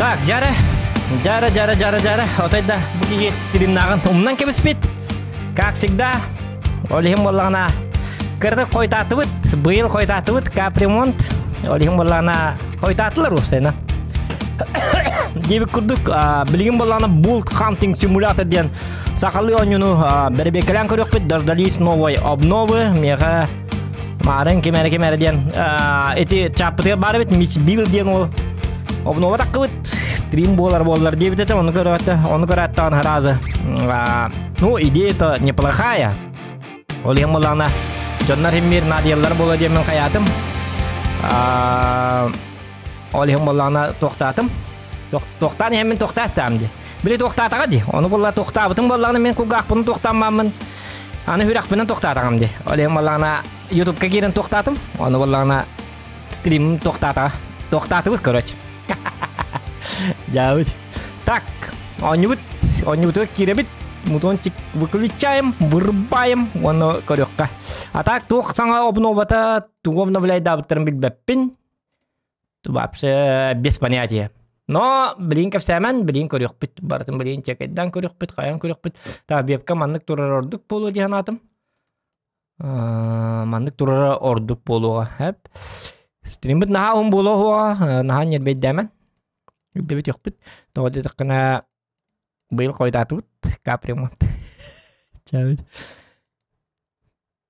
Так, жара. Отайда бүгін стримнағын томнан кебіспет. Как всегда, олығым болағына кірді қойтатыбыт, бұйыл қойтатыбыт, капремонт. Олығым болағына қойтатылар өсайна. Дебі күрдік, білген болағына Bull Hunting Simulator ден сақалы ойыну бәрібекілен көрек бет, дождались новой обновы, меға марын кемәрі ден. Эти чапытығы бары бет, мич бил ден ол обнова тақы бет. Стрим болар дебет это, он говорит, он раза. Ну, идея-то неплохая. Олем болана, жоннар мир надиялар бола демен каятым. Олем болана тоқтатым. Тоқтан hemen тоқтастам де. Биле тоқтатаға де. Оны болла тоқтабытым болланы мен кугақпын тоқтамамын. Аны хүрақпынан тоқтатағам де. Олем болана YouTube-ка керін тоқтатым. Оны боллана стрим тоқтатыбыз, короче. Жауд. Так, он-нибудь киребит. Мутончик выключаем, вырубаем, оны көрөкка. А так, тух саңа обновата, тух обновляй дабыттырын билбеппин. Вообще без понятия. Но, блин, кәпсәмән, блин, көрөк бит. Бартын, блин, чекайдан көрөк бит, қаян көрөк бит. Так, вебка маннык турар ордук болу дейін атым. Маннык турар ордук болуға. Стримбіт наға он болуға, наға нербейт дәмән. Үгдебет yok bit. Тоғады тақына бұйыл қойдаты бұд. Капремонт. Чабыд.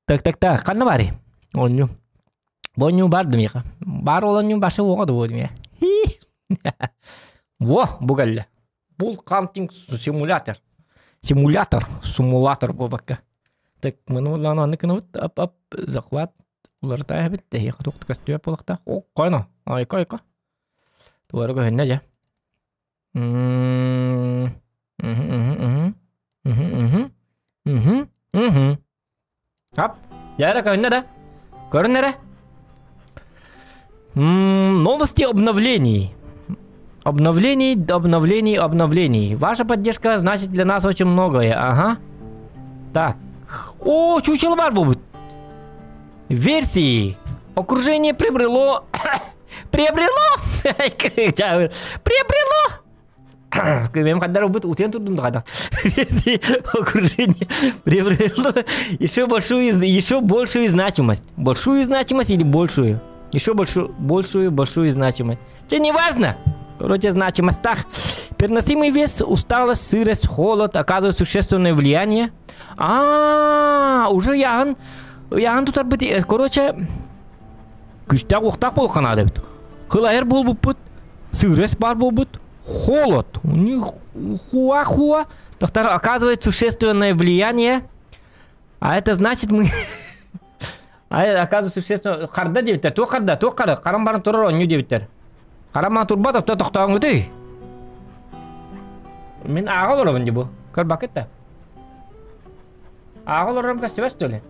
Так. Қанна бари? Оню. Боню бардым еға. Бар оланю башы оғады бодым я. Во, бұғалла. Bull Hunting Simulator. Симулятор бұбаққа. Так, мұны оланы анықына бұд. Ап, захват. Олар тайы бітті. Еқа тоқты көстөп болақта. О, қайна. Айка. Туары көхінне жа. Ап, жара көхінне да. Көрінне. Новости обновлений. Обновлений. Ваша поддержка значит для нас очень многое. Ага. Так. О, чучело бар будет. Версии. Окружение приобрело. Мен қаддар ұбыт ұтен тұрдым да қадақ. Окружение приобрело еще большую значимость. Большую значимость или большую? Еще большую значимость. Че не важно. Короче, значимость так. Переносимый вес, усталость, сырость, холод оказывают существенное влияние. Уже яғын тут арбыты. Короче, күстәк оқтақ бол қанады бит. Хылайыр бол бұппыт, сырес бар бол бұт, холод. У них хуа. Доктор оказывает существенное влияние. А это значит мы... оказывает существенное... Қарда дебіттер, то қара. Қарам барын тұрар он не дебіттер. Қараман тұрбатов, то тоқтағын өтей. Мен ағыл ұрабын дебу. Көр бакетті. Ағыл ұрабын кәстебәс төлі.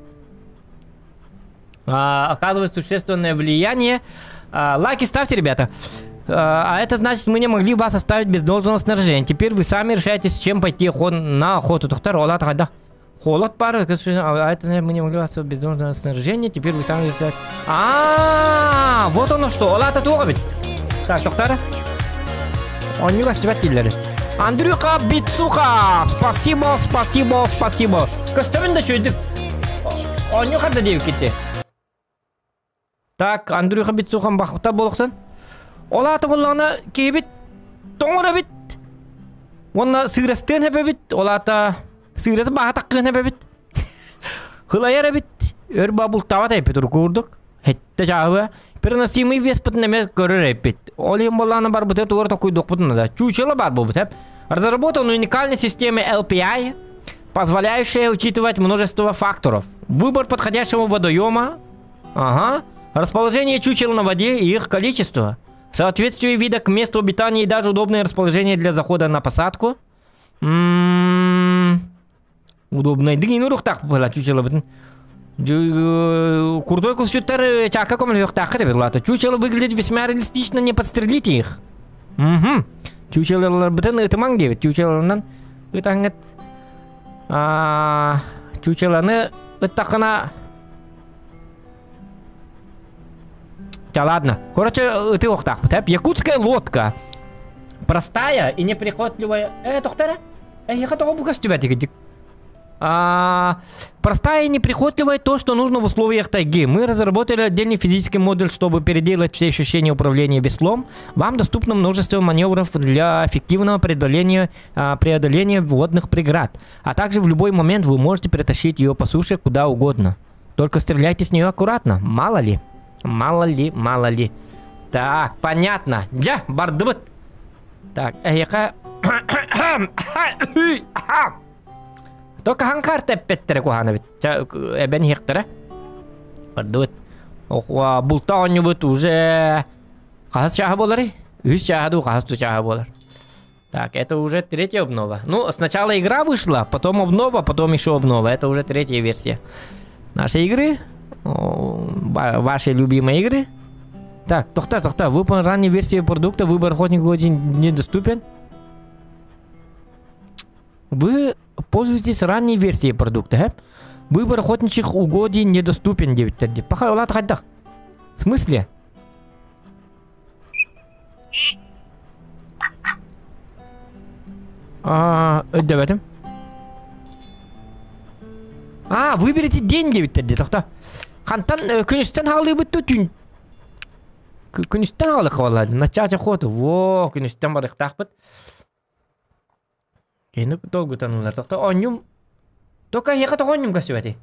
Оказывает существенное влияние. Лайки ставьте, ребята. А это значит, мы не могли вас оставить без должного снаряжения. Теперь вы сами решаете, с чем пойти на охоту. Холод пара. А это мы не могли вас оставить без должного снаряжения. Теперь вы сами решаете. Вот оно что. Олата тугабис. Так, доктора. Он не вас телери. Андрюха Бицуха. Спасибо. Костюмин да чуйдик. Он не хада девки. Так, Андрюха Бицухан бақытта болықтан. Ола аты болағына кейбет, тоңыра бет. Онна сырастын әбі бет. Ола аты сырасы баға таққын әбі бет. Хылайар әбет. Өр бабылтават әбет ұрқырдық. Хетті жағы. Переносимый вес бұтын әме көрір әбет. Олем болағына бар бұты туғыр тақуйдық бұтын да. Чучелы бар бұл бұт әб. Разработан уникальной системой LPI, позволяющая учитывать множество факторов. Выбор подходящего водоема. Расположение чучел на воде и их количество. Соответствие вида к месту обитания и даже удобное расположение для захода на посадку. Удобное. Длину рухтах была чучела. Крутой кусчуттар чака комнат рухтах. Чучела выглядит весьма реалистично, не подстрелите их. Чучела бытен это мангевит. Чучела это нет. Чучела это хана. Да ладно. Короче, ты охтах. Якутская лодка Простая и неприхотливая. Доктора? Я хотел бы костюмать. Простая и неприхотливая то, что нужно в условиях тайги. Мы разработали отдельный физический модуль, чтобы переделать все ощущения управления веслом. Вам доступно множество маневров для эффективного преодоления водных преград. А также в любой момент вы можете перетащить ее по суше куда угодно. Только стреляйте с нее аккуратно. Мало ли. Мало ли. Так, понятно. Джа, бардыбыт. Так, только ханкар теппеттері куханы бит. Эбен хектері. Бардыбыт. Булта оню бит уже... Қағыз чағы болары? Үз чағыду, қағыз чағы болар. Так, это уже третья обнова. Ну, сначала игра вышла, потом обнова, потом еще обнова. Это уже третья версия. Наши игры. Ваши любимые игры. Так, тохта. Выполнен ранней версии продукта. Выбор охотника один недоступен. Вы пользуетесь ранней версией продукта. Выбор охотничьих угодий недоступен. Пахай, улат хаддах. В смысле? Давайте. Выберите день, тохта. Хантан, күністен халы бұтты түн. Күністен халы қавалады. Начача хоты. Во, күністен барық тақпыт. Кені долго танылар. Тохта, онюм. Только ехать онюм костюбети.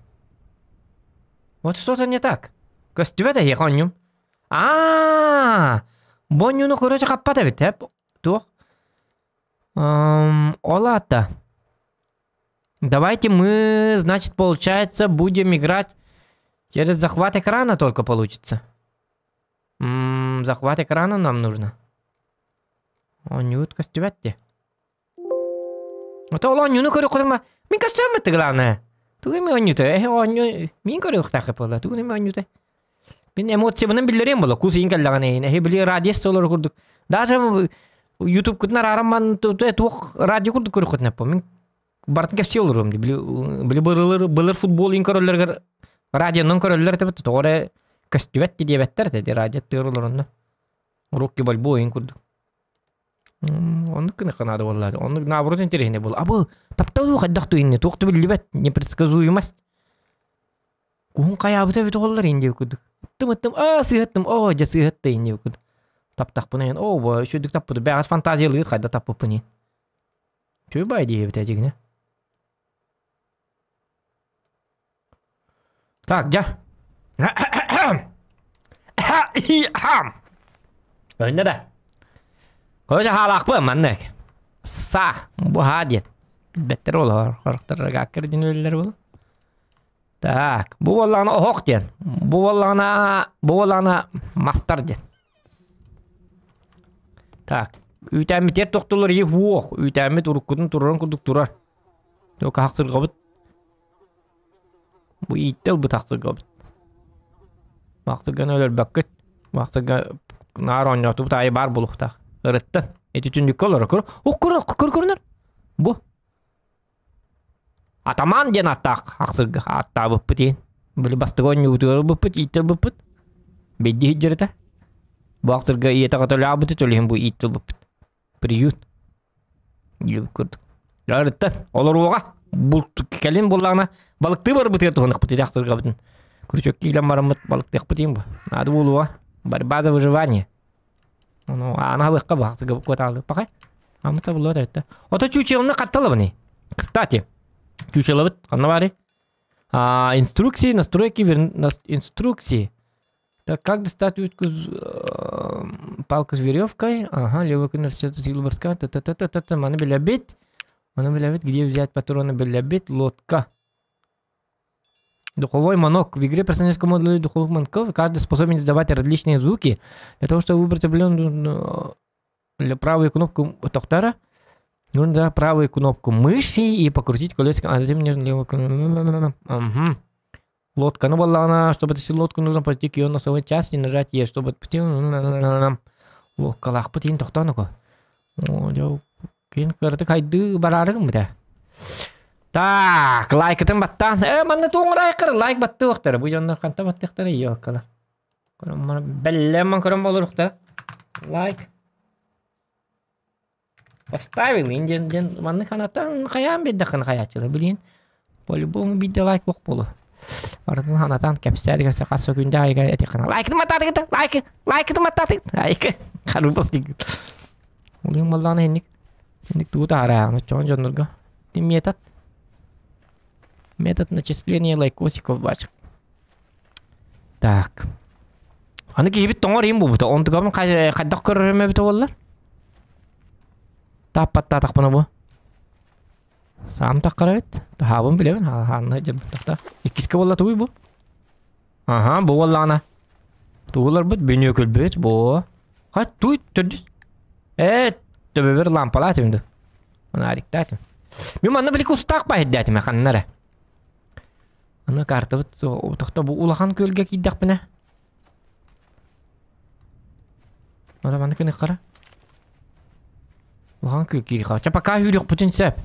Вот что-то не так. Костюбети ехать онюм. Бонюну, короче, қаппата бит. Тух. Олата. Давайте мы, значит, получается, будем играть через захват экрана только получится. Захват экрана нам нужно. Онют костюбетти. Вот онюну корю корма. Мин костюмет главное. Тугы ми онюте. Оню. Мин корю хтахы пола. Тугы ми онюте. Мен эмоцияны билдирем боло. Кус ингеллаганы. Били радиост олар курдук. Даже YouTube кутнар араман тух радио курдук көрү кутнап. Мен бартын кепсе оларым. Били былыр футбол инкороллерге радионун көрөллөр деп тоore костюбетти диебеттер деди радио тырылырында. Рокки Бальбоа инкурду. Он кына канада боллады. Он наоборот интересный был. Абы таптау каддакту инне токту билбет непредсказуемость. Кун каябыта бит оллар инде кудук. Тым сыйыттым. Жасыйытты инде куд. Таптак пунен. Бо шүдүк таппыды. Бягас фантазиялыгы кайда таппып пунен. Чөй бай диебит ажигине. Так, ja. Önde de. Koca halak bu mannek. Sa bu hadiyet. Beter olur. Karakter gakkerdin öyleler bu. Так, bu vallana oğuk den. Bu vallana master den. Так, üytemit yer toqtulur ye huoq. Üytemit urukkudun tururan kuduk turar. Yok haqsır qabıt. Bu ittel bu taqtır qabıt. Vaqtıgan öler bakket. Vaqtıga nar oynatı bu tayı bar buluqtaq. Irıttın. Eti tündük olur. Kır. Bu. Ataman den attaq. Haqsırga atta bıppıt yen. Böyle bastıgan yutuyor bıppıt. İttel bıppıt. Beddi hicrete. Bu haqsırga iyete qatı labıtı töleyim bu ittel bıppıt. Приют. Yürü kurduk. Irıttın. Olur oğa. Kelin bollağına balıkты бар бытыр туғынық бұты дәқтірға бұтын. Күрчөк кейлен барымыт балык дәқ бұтын бұ. Ады болуға. База выживания. Ана бұққа бақтыға бұққа алды. Пақай. Амыта болуға да өтті. Ота чучелыны қатталы бұны. Кстати. Чучелы бұт. Қанна бары. Инструкции, настройки, инструкции. Так, как достать палку с веревкой? Ага, левый кнопку силу борска. Маны белябит. Где взять патроны белябит? Лодка. Духовой манок. В игре персональского модуля духовых манков каждый способен издавать различные звуки. Для того, чтобы выбрать определенную правую кнопку тоқтара, нужно правую кнопку мыши и покрутить колесиком. А затем левую кнопку. Лодка. Ну, была чтобы эту лодку, нужно пройти к ее носовой части и нажать Е, чтобы лодка лахпатин тоқтаныко. Кейін көрді қайды барарығым бұда. Так, лайкытын баттан. Маңна туңыр айқыр, лайк батты оқтары. Бұл жандар қанта батты оқтары, ие оққала. Бәлләмін көрім болыр оқтары. Лайк. Поставил, инден манны ханатан хаян беддакын хаячылы билин. По-любому биде лайк бок болу. Ардын ханатан кепсерге сакасы күндө айга этекана. Лайкты матадыгы, лайкты матадыгы. Айка харубас диг. Улин малланы хенник. Хенник тууда араяны чон жонурга. Тим метод. Метод начисления лайкосиков бачык. Так. Аны кийбит тоңор им бу. Онтугамын кайдак көрөрөмө бит боллар. Таппаттатак буну бу. Сам таккарабет. Табын билебин. Ханны жабытакта. Иккиске болла туй бу. Ага, бу боллана. Туулар бит бөнө көлбөт бу. Хат туй түрдүс. Төбөбөр лампалар атымды. Ана ариктатым. Мен маны билик устак байдатым ханнара. Ана карта бит токто бу улахан көлгө кийдак бина. Ана маны кene кара. Улахан көл кийга. Чапака хүрүк бүтүн сеп.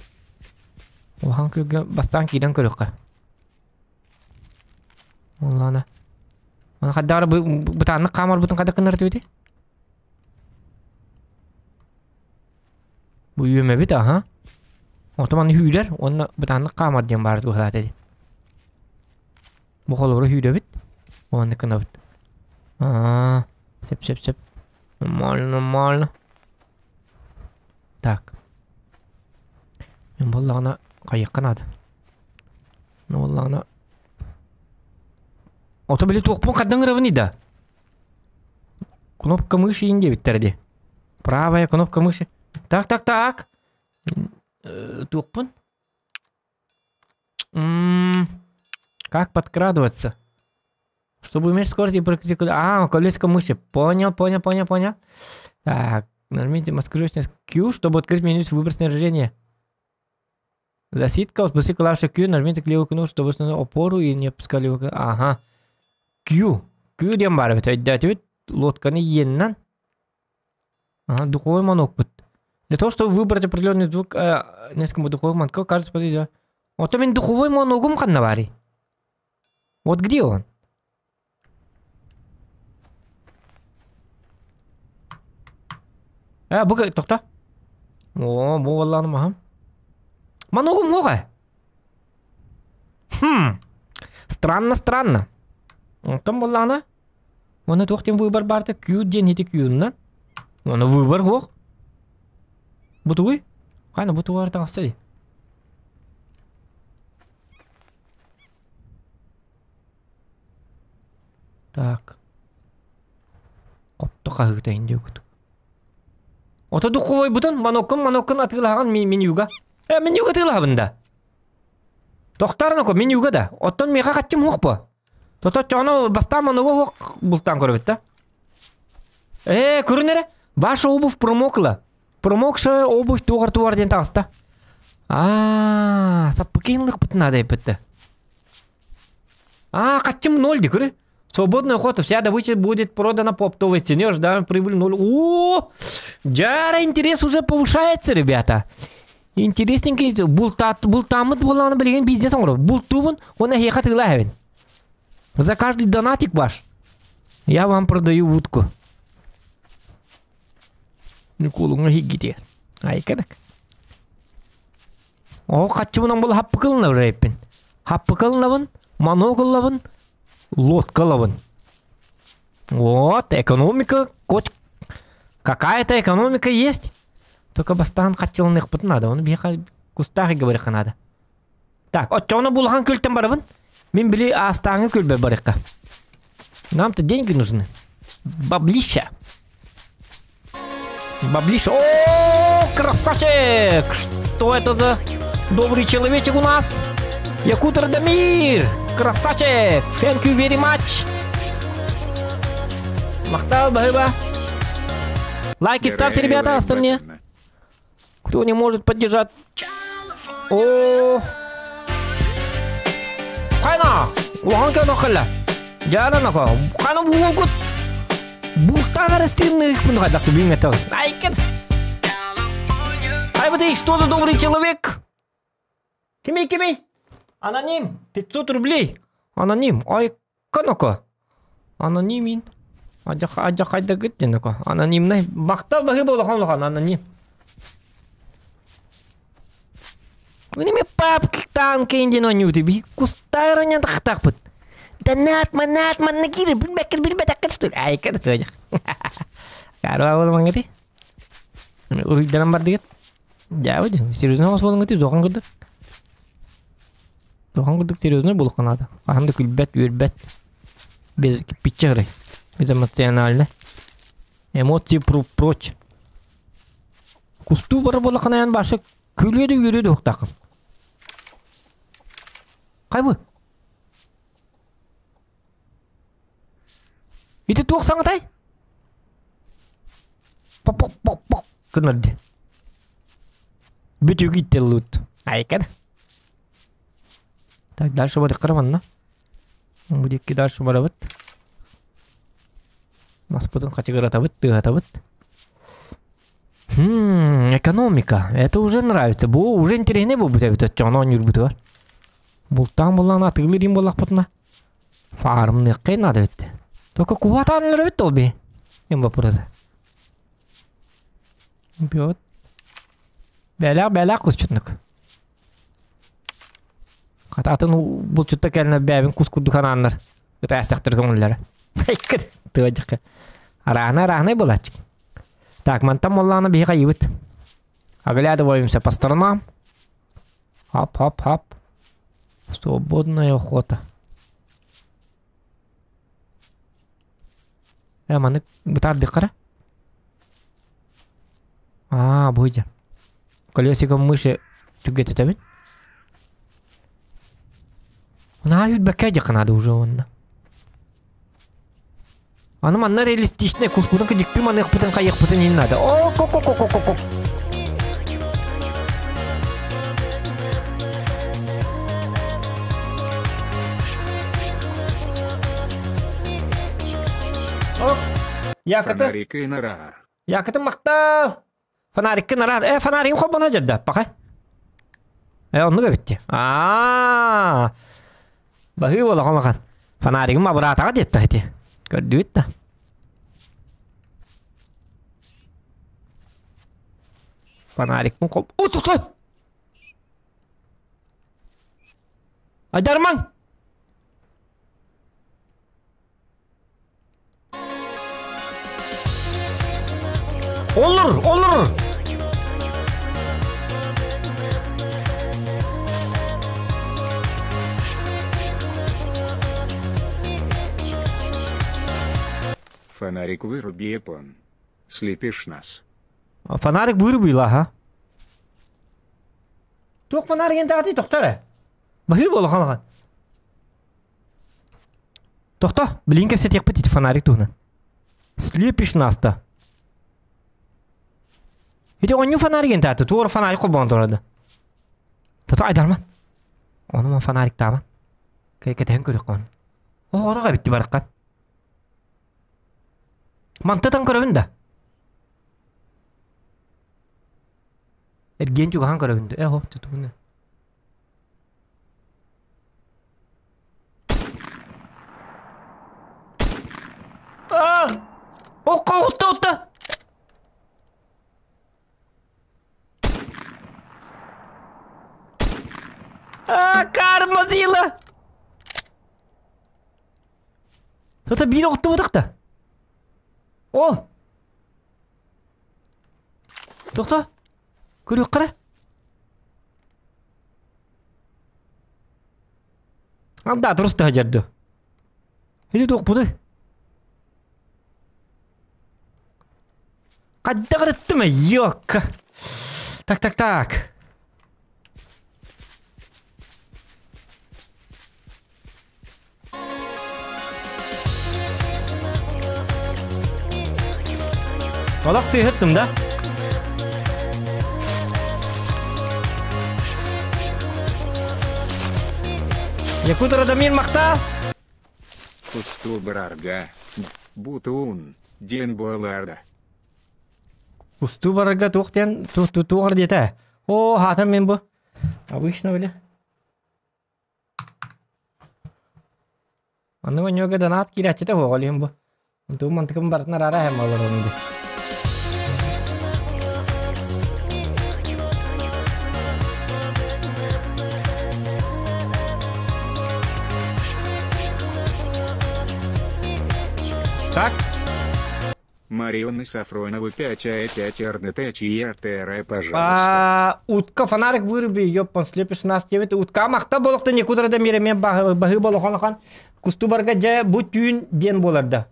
Улахан көлгө бастан кийден көрөккө. Улана. Ана каддар бутанны камар бутун када кыныр төйдү. Bu yöme bit aha. Otoman hüder, onu bir tane kamar diyen vardı bu kadar dedi. Bu kolları hüder bit. Onu kına bit. Sep. Normal. Tak. Ben bollağına kayıkkan adı. Ne bollağına. Otobili toqpun kaddan gırabını da. Кнопка мыши инде биттерди. Правая кнопка мыши. Так. Тупун. Как подкрадываться? Чтобы уметь скорость и практику. Колесико мыши. Понял. Так, нажмите маскирующий Q, чтобы открыть меню выбор снаряжения. Засидка, спаси клавишу Q, нажмите левую кнопку, чтобы установить опору и не опускали его. Ага. Q дем бар бит. Айдатып лодканы еннен. Ага, духовой манок бит. Для того, чтобы выбрать определенный звук, несколько духовых манков, кажется, подойдет. Вот именно духовой моногум ханнавари. Вот где он? Бука, токта. О, бу валланы махам. Моногум моға. Странно. Там валланы. Оны тоқтен выбор барды. Q ден еті Q-нан. Оны выбор хоқ. Бутуй? Қайна бутуар тағыстады. Так. Қопты қағықтайын деу күтіп. Ота дұққы бұтын манокын атылаған менюға. Менюға тылағында. Тоқтарын око менюға да. Оттан меға қатчым хоқ по. Тота чоны бастан мануға хоқ бұлттан көрбетті. Көрінері? Ваша обувь промокла. Промокша обувь туғар ден тағыста. Саппыкенлық бұтын адай бітті. Қатчым 0 де көрі. Свободная охота. Вся добыча будет продана по оптовой цене. Ожидаем прибыль 0. О, жара интерес уже повышается, ребята. Интересненький. Бултамыт боланы білген бизнес оңыры. Бултубын, оны хеқа тылайын. За каждый донатик ваш я вам продаю утку. Николуңа хигите. Айкадак. О, қатчымынан бұл хаппы қылынау рейппен. Хаппы қылынауын, ману қылынауын, лодка лаван. Вот, экономика, какая-то экономика есть. Только бастан қатчылынық бұтын надо. Оны бейқа кустағы говориқа надо. Так, отчауна бұлған көлтен барабын. Мен біле астаңы көлбе бариқа. Нам-то деньги нужны. Баблища. О, красавчик! Что это за добрый человечек у нас? Якут Радомир! Красавчик! Thank you very much! Махтал, бахыба! Лайки ставьте, ребята, остальные! Кто не может поддержать? О! Хайна! Уланка нахалла! Жара наха! Хайна бугут! Бултагар стримных пунктов так бин это. Айкен! Ай, вот и что за добрый человек? Кими! Аноним! 500 рублей! Аноним! Ай, канака! Анонимин! Аджа хайда гыттенака! Анонимный! Бахта бахы болахан аноним! Ini me pap tan kendi no nyuti bi kustaronya tak put. Danat manat nakir bil betak stul. Ay kan tu aja. Kalau awal mangati. Udah dalam bar dikit. Jauh aja. Seriusnya mas bolong itu doang gitu. Doang gitu seriusnya bolong kan ada. Paham tuh kulbet. Без picture. Без эмоционально. Эмоции прочь. Кусту бар болong kan başı külüydü yürüdü takım. Kaybı. Itu tuh sangat ay. Pop. Kınadı. Bütün gitti loot. Ay kan. Так, дальше вот карман, будет дальше вот. Нас потом хотя бы экономика. Это уже нравится. Бу уже интереснее будет это чано не будет. Бултан булан атылы дим булак потна. Фарм не кай надо ведь. Только куватан ловит тоби. Им вопрос. Бьет. Бела кусчутнук. Кататын бул чутта келне бәбин кускудук анандар. Это ясактыр көңүллөр. Айкыр. Тыжак. Арана булачык. Так, мантам молланы бейга ебит. Оглядываемся по сторонам. Хоп. Свободная охота. Маны бутарды кара. Бойда. Колесиком мыши түгет этебин. Ют бакаджак надо уже он. Аны манна реалистичный кускудын кыжыкты маных пытын кайык пытын не надо. О, ко. Фонарик и нарар. Якыты мактал. Фонарик и нарар. Фонарик хоп бана жадда. Пакай. Onu göbütti. Bahı bola kalkan. Fanarik ma burata detta heti. Gördüt da. Fanarik mu kop. Tuttu. Adarman. Olur. Фонарик выруби, Япон. Слепишь нас. Фонарик выруби ла, Тук фонарик енді ағады, тоқтары. Бахи болу қалған. Тоқта, білейін кәсе тек бітеді фонарик туғынан. Слепишь нас-то. Еде он не фонарик енді ағады, туғыр фонарик қолбаған тұрады. Тоқта айдарман. Оны ма фонарик таман. Кәйкетен көрек қоған. Оғыраға бітті барыққан. Мантatan көрөбүндө. Эрген жуган көрөбүндө. Хоп тутугуна. Отта. Карма зила. Тота бири отты бодакта. Ол. Тоқта. Көрек қара. Анда дұрыс та жарды. Еде тоқ бұды. Қадда қаратты ма? Йок. Так. Олақ сыйғыттым да. Якутырада мен мақта. Кусту барарга. Бутун. Ден боларда. Кусту барарга тоқтен. Туғыр дете. О, хатам мен бұ. Обычно біле. Аны өнеге донат кирәчеті оғалайым бұ. Тұу мантықым бартынар ара әм алыр онды. Так. Марионы Сафронова 5А5 РНТ пожалуйста. Утка фонарик выруби, ёппан, слепишь нас девять. Утка мақта болықта не кудырда меремен бағы болуған. Кустубарға жа бұ түйін ден боларда.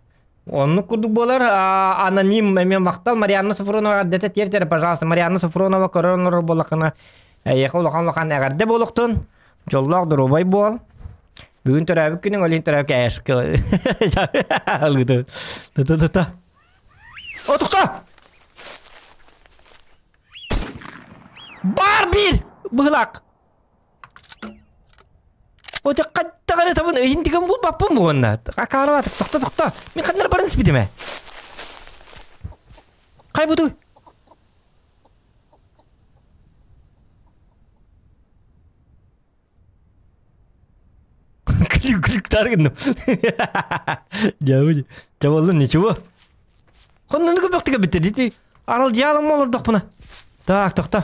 Оны күрдік болар, аноним мен мақтал. Марианна Сафронова дәті тертері, пожалуйста. Марианна Сафронова коронор болақына. Еқі олған әғарде болықтың. Жоллақ дұрубай бол. Бүгін түрәбік күнің олейін түрәбік әшкі. Алғыды. Та. O tukta! Бар bir! Бұғылақ! O жаққатта ғана табын өйіндеген бұл баппын бұғынна. Қақары батып, тұқта. Мен қадынар барын іспеді ме? Қай бұды? Күлік тарғынным. Жабы. Жабалын нечего? Қондан көбіқтігі бітті дейті. Арал жиялым олырдық бұна. Так, тоқта.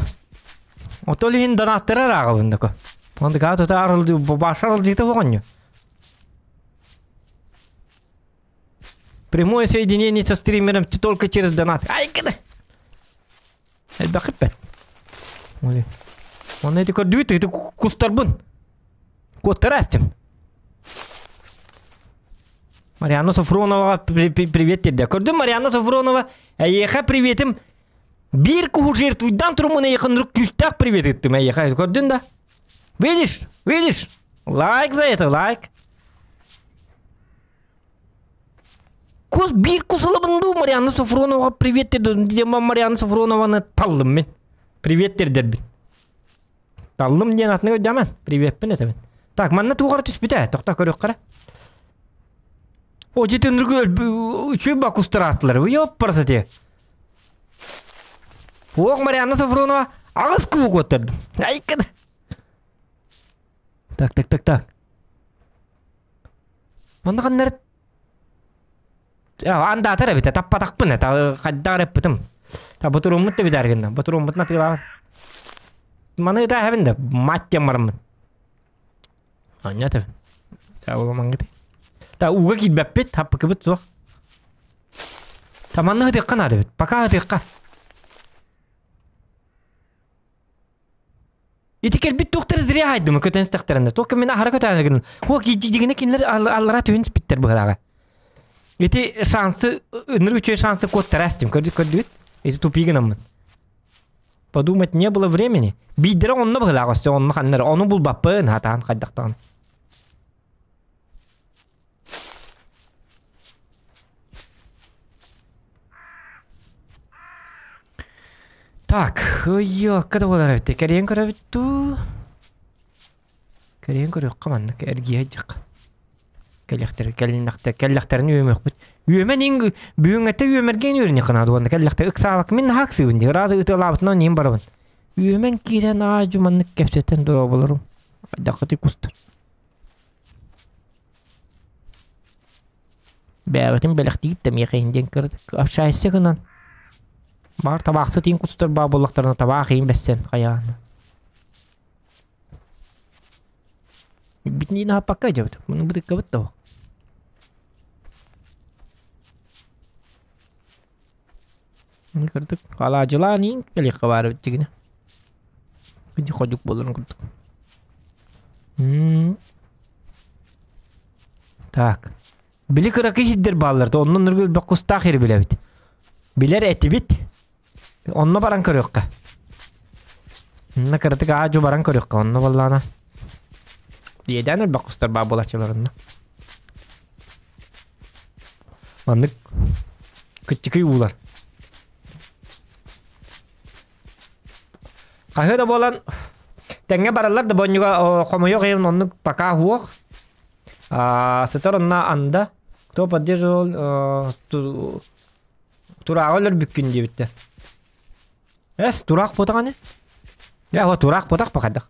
Отолейін донаттыры ағы бұнда ко. Онды қағы тота арал баш арал жейті бұғаню. Прямое соединение со стримером только через донат. Ай, кеді. Әлбәқіп бәт. Оны еті көрді еті кустар бұн. Көттір әстім. Марианна Сафронова привет тебе. Көрдім Марианна Сафронова әйеқа приветім. Bir kuhu жертвуйдан тұрмын әйеқын күлтақ привет еттім әйеқа. Көрдің да? Видишь? Лайк за это, лайк. Bir кусылыбынды Марианна Сафронова привет деді. Дема Марианна Сафронованы талдым мен. Привет дердербін. Талдым ден атыны өдемін. Привет бін әтімін. Так, манна туғары түспіті. Тоқта көрек қара. O cidden üçü bak usturastılar. Yok parası diye. Oğuk Marianna Safronova ağız kuvuk oturdu. Ay kıdı. Tak. Onda kanlar... Ya anda atar bite. Tappa takpın ya. Kadda reppitim. Ta bu turumut da bir derginden. Bu turumut na tıkla. Manı da hevinde. Matya marımın. Anya tabi. Ta o zaman gibi. Ta uga gitbepet hapı kıbıt soğuk. Tamanlı hıdıkkan adı bit. Baka hıdıkkan. İtikel bit doktor zirya haydı mı kötü instaklarında. Toka mina harakat ağırgının. Hoğuk yiyeceğine kinler allara tüyünüz bitter bu hıdağa. İti şansı, ınır üçe şansı kod terastim. Kördüt. İti tupigin amın. Подумать не было времени. Биддері онны bu hıdağa. Onu kanlar. Onu bul bapın hatan kaydaktan. Так, ой, когда было это? Каренко равиту. Каренко рюкман, эргияжик. Келлахтерни үймөк бит. Үймөн эң бүгүнгөтө үймөрген үйрүнү канады онда келлахтер ыксабак мен хаксы үнди. Разы ытылабытынан нем барбын. Үймөн кирен ажуманнык кепсетен доо болорум. Дакыты кустар. Бәгытым белектип тем якынден кырдык. Апшайсы гынан. Бар табақсы тиін күстір ба болықтарына табақ ең бәссен қаяғаны. Бітін ең апаққа жабыды. Мұның бұдық қабыт да ол. Мұны көрдік. Қала жылан ең кәлек қабары бітігіне. Күнде қодық болырын көрдік. Так. Білі қырақы хиддер балыларды. Onun nırgül bir kusta xiri bile bit. Biler eti bit. Onunla baran körüqqa. Onunla kırıtık ağacı baran körüqqa. Onunla vallana. Yedenir bakustar babulaçılarında. Anlık. Küçükü uğular. Kahve da bolan. Tenge baralar da boncuğa komu yok evin onluk baka huok. Sıtar onunla anda. Кто поддерживал турағылыр бүккен де бітті. Турақ потағаны? Я вот турақ потақ бақадық.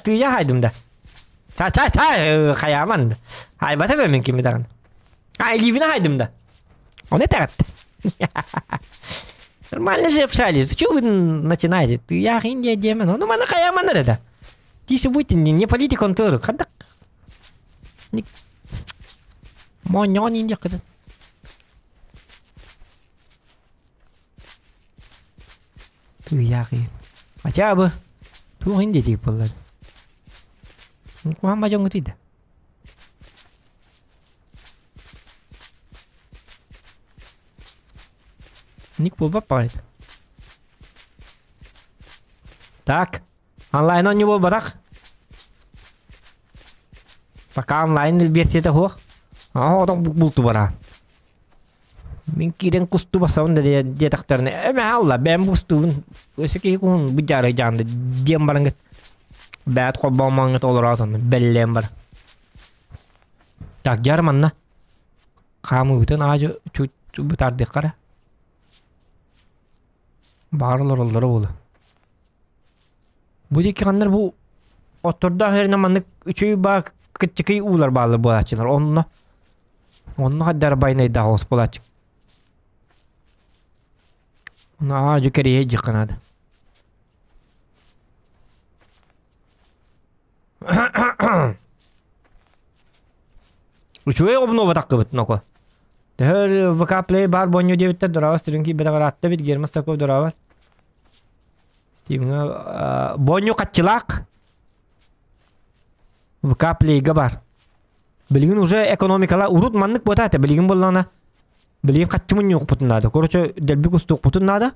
Ты я хайдым да. Қаяман. Айбата бәмен кем бітағын. Ливина хайдым да. Он это рад. Нормально же пшали. Что вы начинаете? Ты я хинди демен. Ну, мана қаяман да. Тише будьте, не политик он тоже. Хадақ. Monyon ince kadın. Tüyak iyi. Acaba tuh hindi di pala. Kuha majong utid. Ник попапает. Так, онлайн он не был батак. Пока онлайн версия-то хох. Он булту бара. Min kiren kustu basaun da dia taktarne. Allah ben bustun. Öseki kun bicara janda diam baranget. Bat ko bamanget olur atan bellem bar. Tak jarmanna. Kamu bütün ağacı butar dikara. Bağırlar olları bolu. Bu diki kanlar bu oturda her zamanlık üçüyü bak küçükü uğlar bağlı bu açılar. Onunla haddar bayına daha hoş bulaçık. Ona ağacı kereye cıkkanadı. Üçüyü obnova takkı bitin oku. Her vakaplay bar bonyo diye bitter duravar. Sürünki bedava rahatta bit girmez takıp duravar. Bonyo kaççılak. Vakaplay gabar. Bilgin уже ekonomikala urut manlık botate. Bilgin bolana. Bilgin kaççı mun yok putun nada. Koruço delbi kustuk putun nada.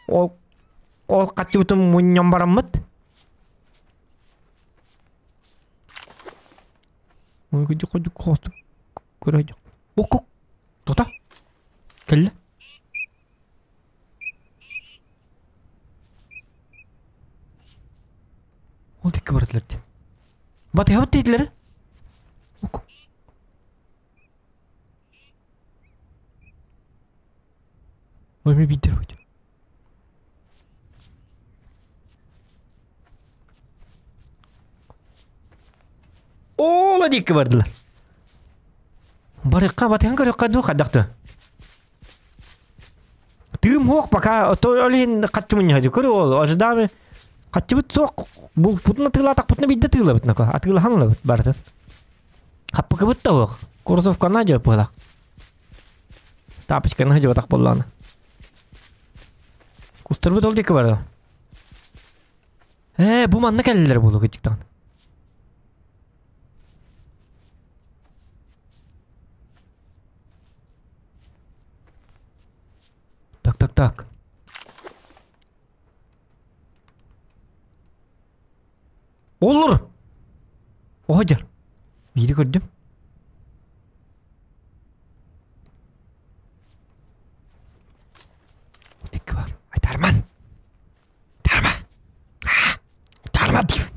Ol kaççı putun mun yambaram mıt. Oy gıcık kostu. Kıracak. Okuk. Tota. Kelle. Ol dikkat barıtlardı. Batı yapıp deydileri. Oku. Oy mi bitir oydu. Ola dikkat barıtlar. Barıkka batı hangi rıkka dur kadıktı. Tüm hoq baka olin kaçımın hadi kuru ol. Ajda kaçıbıt sok. Bu putna tığla tak putna bidde tığla bitna ka. Atığla hanla bit barıtı. Happı kıbıt da hoq. Kurusov kana aja pula. Tapış kana aja batak bollana. Kustur bit ol dikkat barıtı. Bu manna kelliler bulu küçükten. Tak. Olur. O hacer. Biri gördüm. Dik var. Ay Derman. Derman. Derman diyor.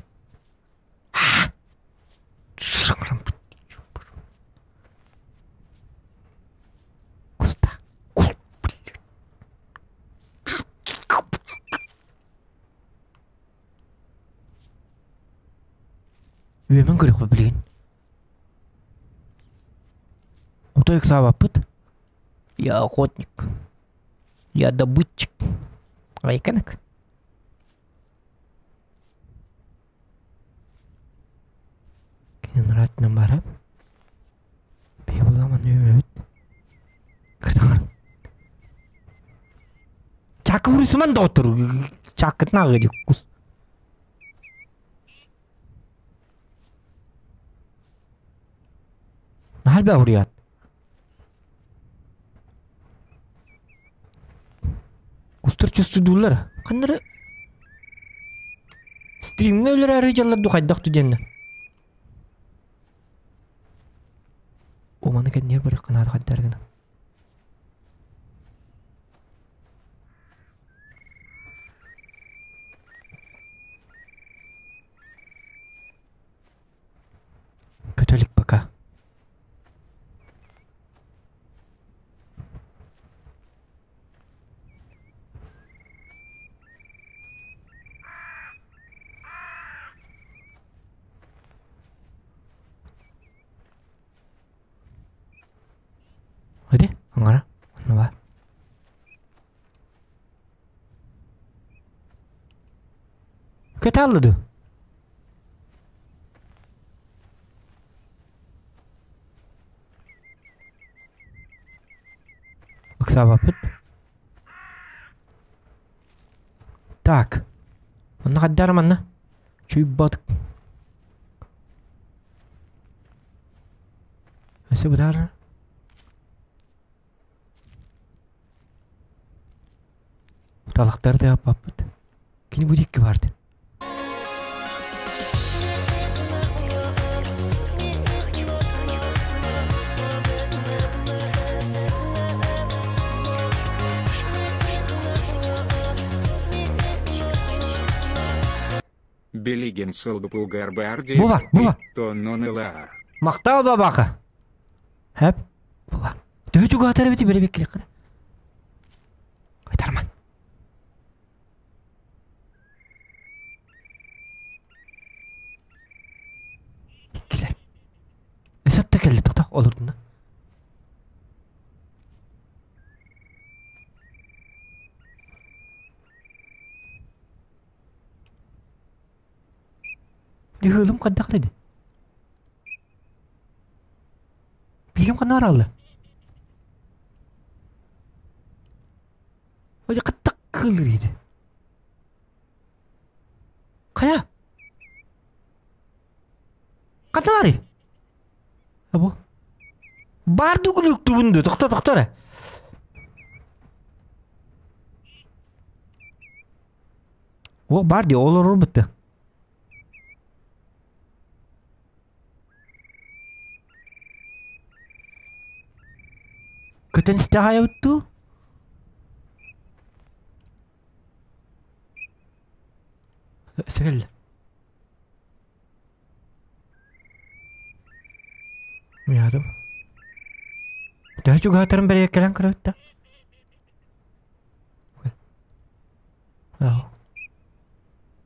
Memang gak ada beliin. Itu yang sama put. Ya охотник. Я добытчик. Айканак. Kini ngerat nambarap. Biar lama nih. Kedengar. Cakap urusan dokter. Cakap naga dikus. Hal be hurriyat. Kustur çüstü dullar. Kanları stream'e öyle arayıcılar duhaydak tüdyenler. O mana kendine bırak kanadı haddar gana. Kötülük baka. Hadi, angara, ano ba? Katalladı. sabapıt. Так. Onu kadar manna. Çüy batık. Nasıl budar? Utalıkları da yapapıt. Kini bu dikki vardı. Билигин сылдыпу гарбарди. Bu var. Тоннонела. Maktal babaka. Hep. Bu var. Dövücü gahatları biti böyle bekliyor. Kaytarman. Bekliyor. Esat da geldi tuta olurdun da. Dihulum kaddak dedi. Bilim kan aralı. Hoca kaddak kılır idi. Kaya. Kadda var ya. Bu. Bardı gülüktü bundu. Doktor. O bardı olur bitti. Kötü istihaya uttu. Segel. Yardım. Daha çok hatırım beri gelen kırıkta.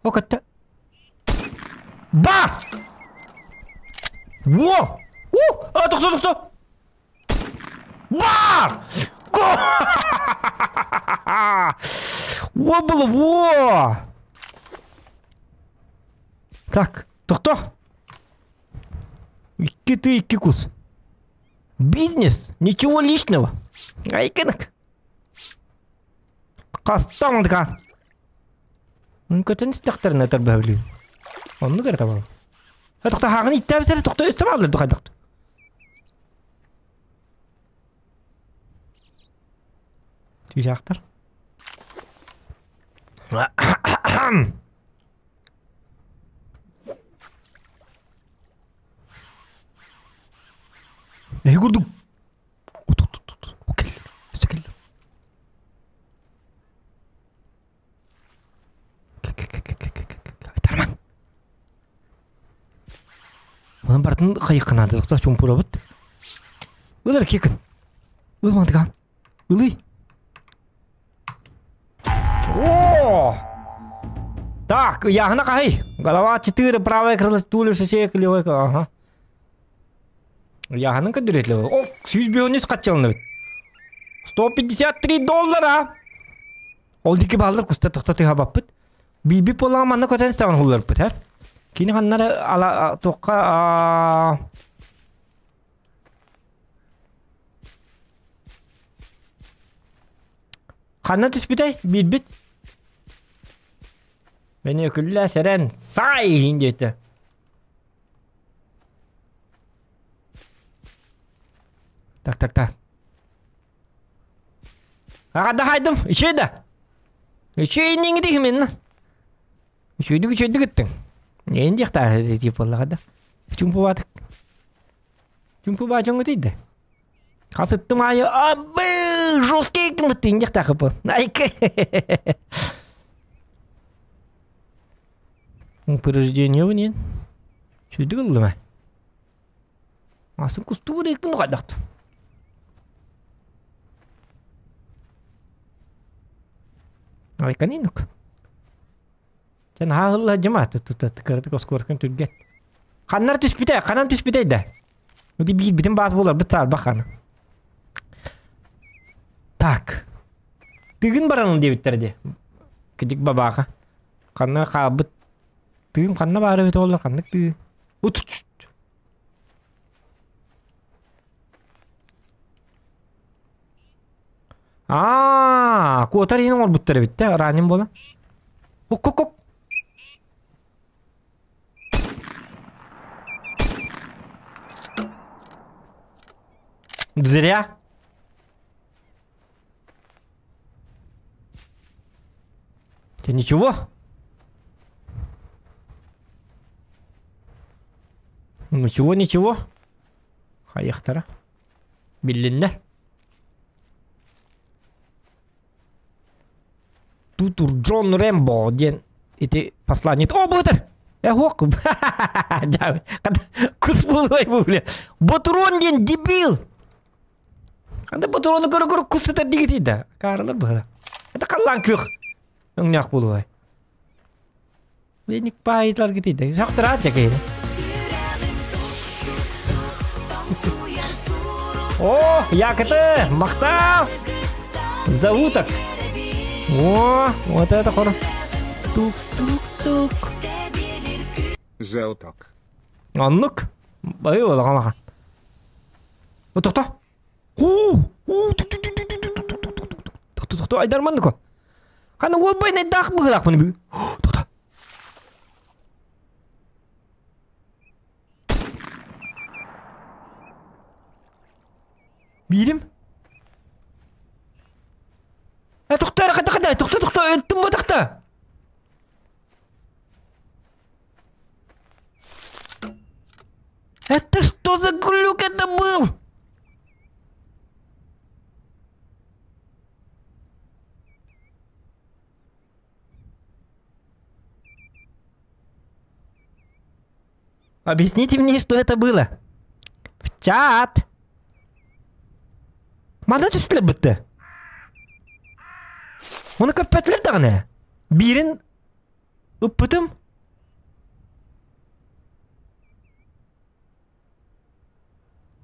O katta. Ba! Wow! Doktor! Ба! Во было, во! Так, кто? Икки ты, икки кус. Бизнес, ничего личного. Айканок. Кастамдка. Көтен истәхтәрне тәрбәле. Онны гөр табам. Токта хагын иттәбезәр токта өстәп алды дукайдык. Tüyecektir. Ne gördüm? Tut. Okey. Gel. Tamam. Bunun partın kayıkına da doktor çumpura bit. Ular kekin. Ulmadı kan. Uli. О! Так, я нахай. Голова 4, правая крыло тулы, шеек, левая. Ага. Я на кадре левая. О, сюзбион не скачал на вид. $153. Олдики балдар куста тохтаты хабаппыт. Биби полам анна көтен ставан хуларпыт, ха? Кини ханнары ала тоққа Ханна түспітай, бит. Beni öküllüler seren say hindiyeti. Tak. Hadi haydım. İşeydi. İşeyin ne gideyim ben. İşeydi gittin. Ne indiyek daha deyip oldu hadi. Cumpu batık. Cumpu bacın öteydi. Kasıttım ayı. Abi жесткий ektim bitti indiyek daha kapı. Ayke. Порождение нет. Что делал мы? А сам кустур их ну гадат. Ай канинук. Sen hağılla cemaat tutat kardı koskorkan tüget. Kanlar tüspite, kanan tüspite de. Udi bir bitim baz bolar bitar bakan. Tak. Tigin baranın diye bittirdi. Küçük babaka. Kanna kabıt. Tigin kanna barı bit olur kanlık tüy. Ut. Kuotar yine ol buttara bitti. Aranim bola. Kok. Зря. Ты ничего? Ничего. Hayıktara. Bilinler. Тутур Джон Рэмбо ден эти послание. О, бутер! Охук. Жабы. Кус болбай бу, бля. Ботурон ден дебил. Анда ботурону көрө кус этер дигит да. Карылар бара. Это каллан күйк. Өңнак болбай. Леник пайтлар кетиди. Шактырат жакейди. О, якыты, мактап. Зауток. О, вот это хорошо. Тук. Зауток. Аннык. Бай ола камака. О, токто. Токто, айдармандыко. Каны олбай не дак быгылак мыны бүй. Токто. Билим. Токто, өттім ба токто. Это что за глюк это был? Объясните мне, что это было. В чат. Мада түстілі бітті. Оны көппәтілер дағыны. Бірін ұппытым.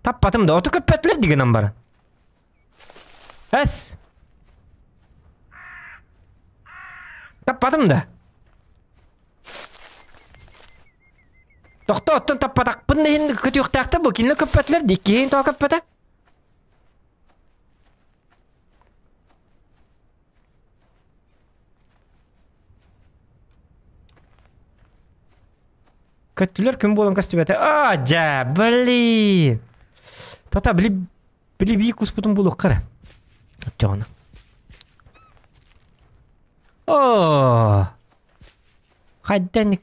Таппатым да, оты көппәтілер дегенім бар. Әс. Таппатым да. Тоқта оттын таппатақ. Бұнда енді көті ұқтақты бұл. Кенлі көппәтілер дейкейін тоға көппәті. Kötüler kim bolan kastibete? Ja, блин. Тата, били bir kusputun buluk kara. Canım. Haydanik.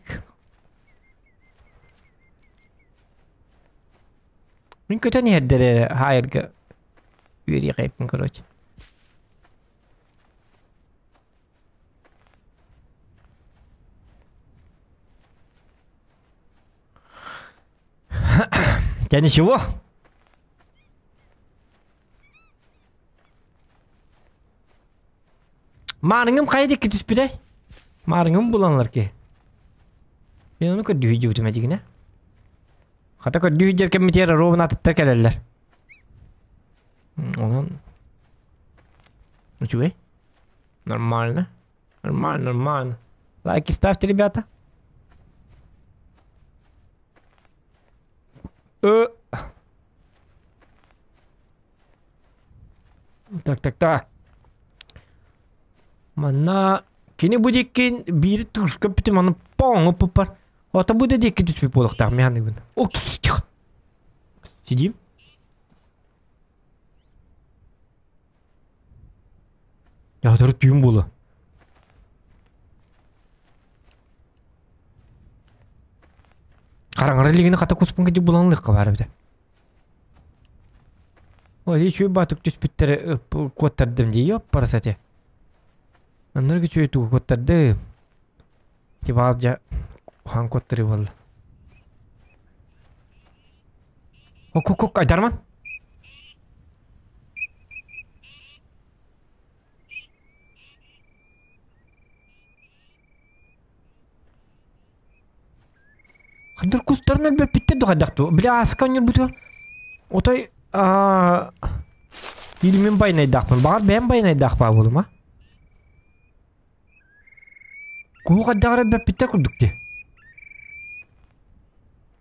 Min kötü ne hedder hayır üyeri kayıpın короче. Я ничего. Marыңым қайда кетіс бідай? Marыңым бұланлар ке. Ben onu kötü hücü bütümecigine. Hatta kötü hücü kemmitiyara rovun atıttır kelirler. Olan... Uçu bey? Нормально. Нормально. Лайки ставьте, ребята. Так. Мана кини будет кин бир тушка битим аны поңы пупар. Ата буде деки түспей болуктар мені күн. О, тихо. Сидим. Я дары түйім болу. Қараңғыр лигini қата көспін кеде бұланлыққа бары біде. Ой, еще батук түспеттері көттірдім дей, өп парасате. Аннар кечу ету көттірді. Теп азжа қан көттірі болды. Көк, айдарман. Қандар көстарынан бөп бітті дұғадақты. Біле асқан ел бұты. Отай... Елімен байнайдақпын. Бағар бән байнайдақпа болу ма? Көғаддағыра бөп бітті күрдікте.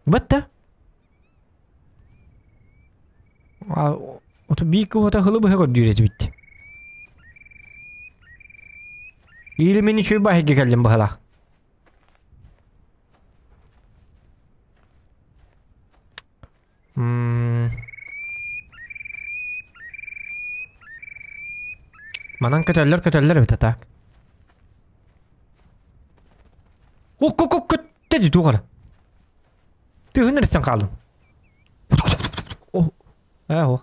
Бітті? Ота бейкі ота ғылы бұға көрді үйреті бітті. İyi meni şöyle bahane geldim bahala. Manan kötüller bir tatak. Ok dedi tuğara. Tühün neresinden kaldım? Oh. O.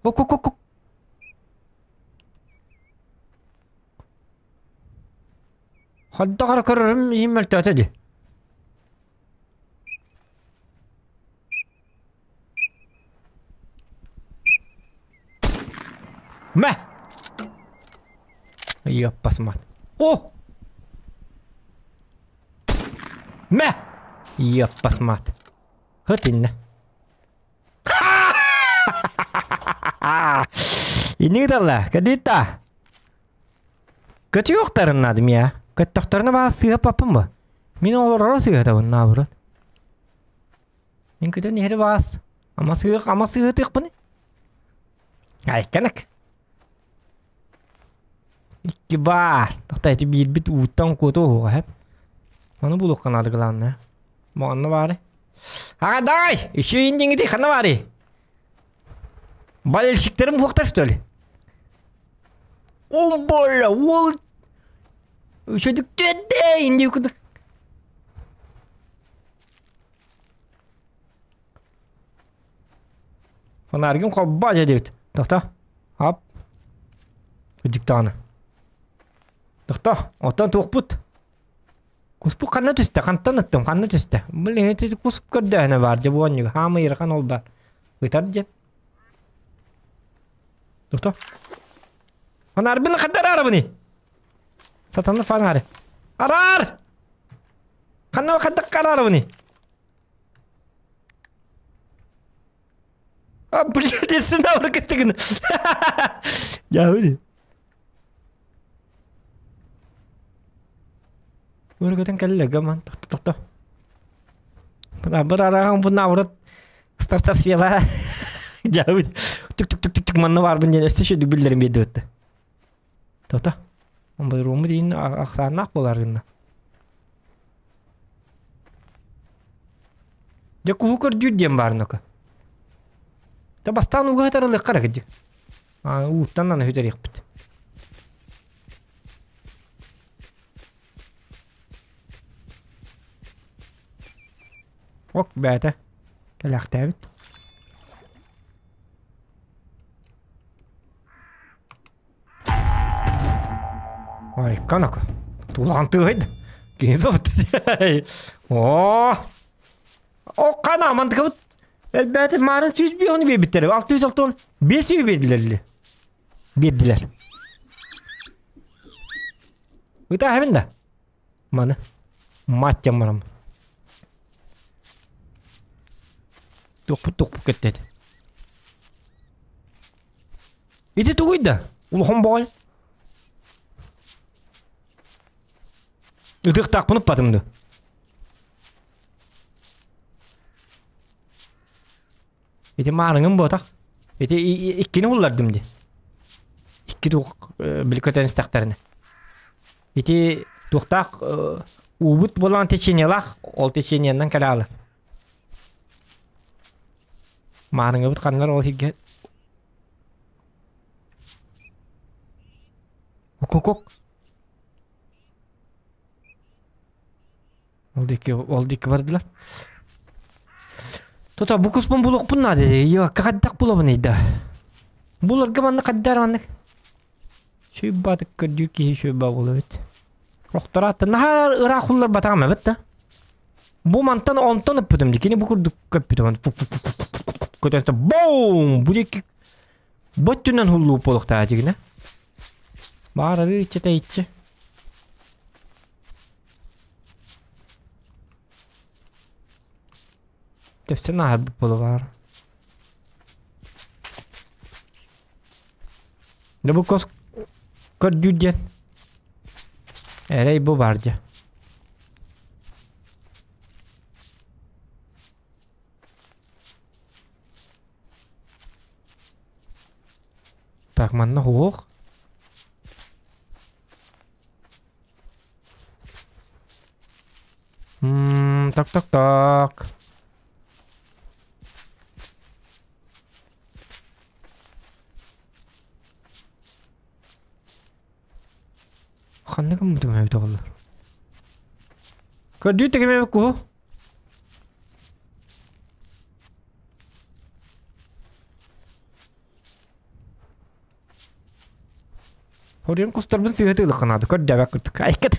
Ok. Hadda kara kararım iyi meltat edi. Meh. Iya pasmat. Oh. Meh. Iya pasmat. Hıtinne. Ini adalah kadita. Kötü yoktarın adım ya. Kötü doktoruna bana sığıp yapın mı? Min olur sığıp yapın ne yapın? Min kötü nehri bas. Ama sığıp yok bunu. Ay kanak. İki bar. Doktor eti bir bit utang kutu hoğu hep. Onu buluk kanadı kılan ne? Bu anla bari. Ha day. İşi indiğini de kanı bari. Balışıklarım huktar söyle. O bolla ol. Çocuk dede indi okuduk. Onlar gün kabbaca devit. Doktor. Hop. Çocuk tane. Doktor. Otan tokput. Kuspu kanat üstte. Kantan ettim. Kanat üstte. Böyle heti kusp kadehne var. Cebuan juga. Hama yırkan ol bar. Bıtar jet. Doktor. Fanar bin kadar arabını. Satanlar fanarı. Arar. Kanal kadar karar arabını. Блядь, я сюда уркастыгын. Ya öyle. Urkatan kelle gaman. Tok. Beraber arang pun avrat. Start fiala. Jauh. Tuk mana var ben jadi şu bildirim bir dötte. Tok. Ama rumu din aksanak bolarında. Ya kuhukar judiyam barno ka. Tabastan uga taralı kara gıcık. Tandan hüder yakpıt. Ok bete. Kelak tabit. Ay kanaka. Tulantıydı. Gizot. Oh. O kana mantıklı. Elbette mağaranın 100 bir onu bir bittiler. 606 on 500 verdiler. Verdiler. Bu da hemen de. Mana? Macam maram. Tuk gitti. İti tukuydu. Ulhom boy. Utuk tak bunu patımdı. İti mağaranın bu tak. İti ikkini ullardım di. İkki tuk bilikoten istaklarını. İti tuktak ubut bulan teçinyalak. Ol teçinyandan kalalı. Mağaranın bu kanlar ol higget. Ok. Oldu iki vardılar. Tota bu kısmın buluk bunlar dedi. Ya kaddak bulamanıydı. Bulur gamanlı kaddar manlık. Şu batık kaddiyor ki şu bağlı evet. Rohtar attı. Nahar ırakullar batağım evet de. Bu mantan ontan öpüdüm dikini bu kurduk öpüdüm. Kötüste boom. Bu diki. Böttünden hullu poluk tacı yine. Bağırır içe. Tefsir nahar bu polu var. Ne bu kos kadüdyen. Erey bu varca. Так, манна хоох. Так. Ханны кем бутум әбит оғылар. Көрдүй тегеме бөкку. Хорен кустарбын сыйғытылы қанады. Көрді әбәк күрдік. Айкет.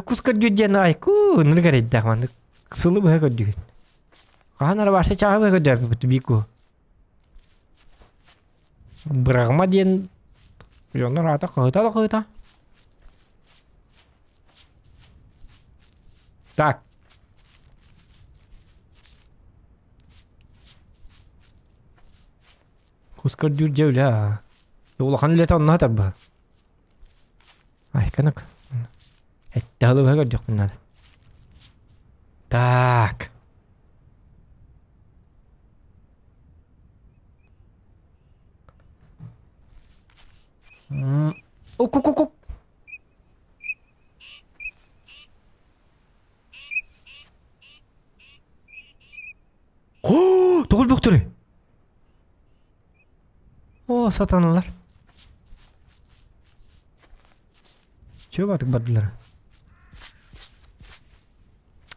Кус көрдүй дені айку. Нұр көреді дәқманды. Сылы бұға көрдүй. Қаған арабасы чаға бұға көрді әбі бұты бейку. Бірағыма дейін Jonlar ata қағыта. Так. Кускар дюр джевля. Улахан лета онна табба. Ай, канак. Этталы бага жоқ мынады. Так. Оку. О, тогul бөктөрү. О, сатаналар. Чё батык бардылар?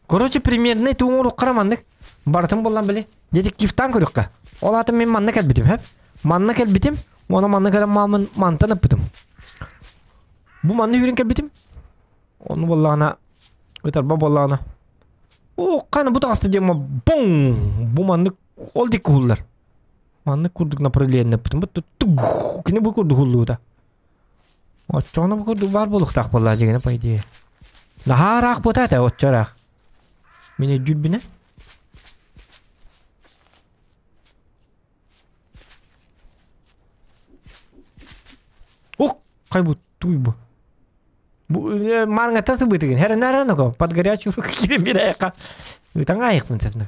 Короче, примерно туңуру карамандык. Бартым боллан биле. Детективтан көрөккө. Ол аты мен манна келбитим, хеп. Манна келбитим. Ona manna kadar mantan yaptım. Bu manna yürün kelbitim. Onu vallahi öter babalana. O kanı bu tasti diyema bum. Bu manna oldu kullar. Manna kurduk направление yaptım. Bu kine bu kurdu hullu da. O çona bu kurdu var boluk tak vallahi gene paydi. Daha rak potata o çarak. Mine gülbine. Кай бу туй бу. Бу марга тасы бытыгын. Хер нарано ко под горячую руку киремирайка. Утаңа айык мынсафны.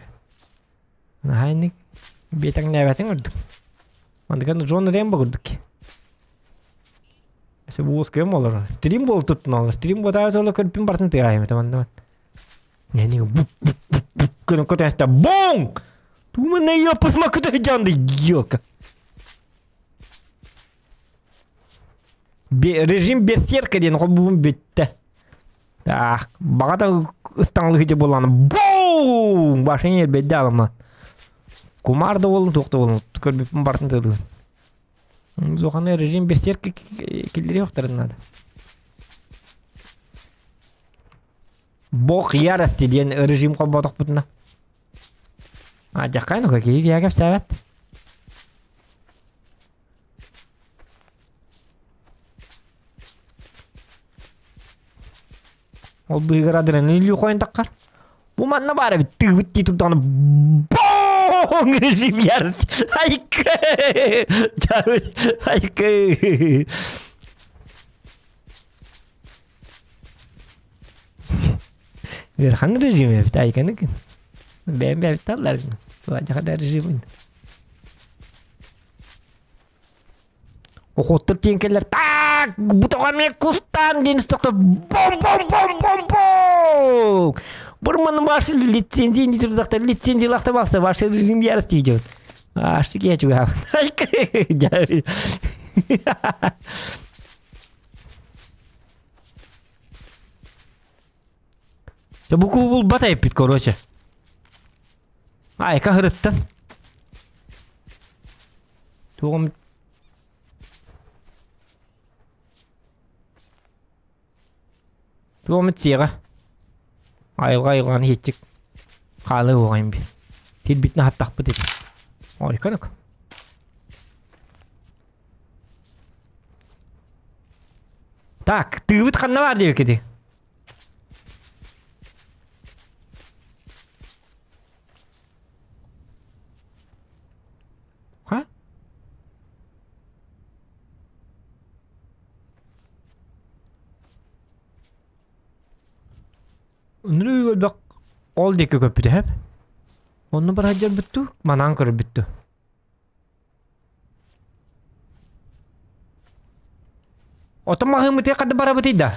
Найник бетаң нәбәтең үрдүк. Мандыган Джон Рембо үрдүк. Эсе бу скем олар. Стрим бол туттун. Стрим бода соло көрпүн бартын тыгайым таман. Не бу көн котаста бон. Ту мене я посмакты жанды ёка. Режим берсерка деген қобуым бетті. Так, бағада ұстаңлығы де боланы. Боу! Башын ер бетті алыма. Кумарды болын, тоқты болын. Көрбеппін бартын тәді. Зоғаны режим берсерка келдері оқтарын надо. Бог ярости деген режим қобадық бұтына. Жаққайны көкейі кеғіп сәбәт. Ол бүйгірадырын үйлі қойын таққар. Бұл манна бары бітті тұқтаны боң режим ярысты. Айқы! Айқы! Верхан режим епті айқаны күн. Бәйім бәйбітті алар күн. Жақада режим өйді. Оқоттыр теңкелер так бұтауға мен кустан дені сұқты бом. Бұрманы башы лицензия не тұрдақта лицензия лақты бақсы башы режим ярыс дейді. Ашы кечу ғап. Бұл бұл батайып бит, короче. Айқа ғырыттан. Тоғым Туомытсиға. Айылған хетчік қалы оғайын бе. Тел бітіні хаттақ бұд еді. Айқанық. Так, түйбіт қанна бар деп кеді. Ха? Нұры өлбәк ол декі көпіді әп. Оны бір әджер бітту, манан көрі бітту. Otomağı mı tek adı bara bıtıydı.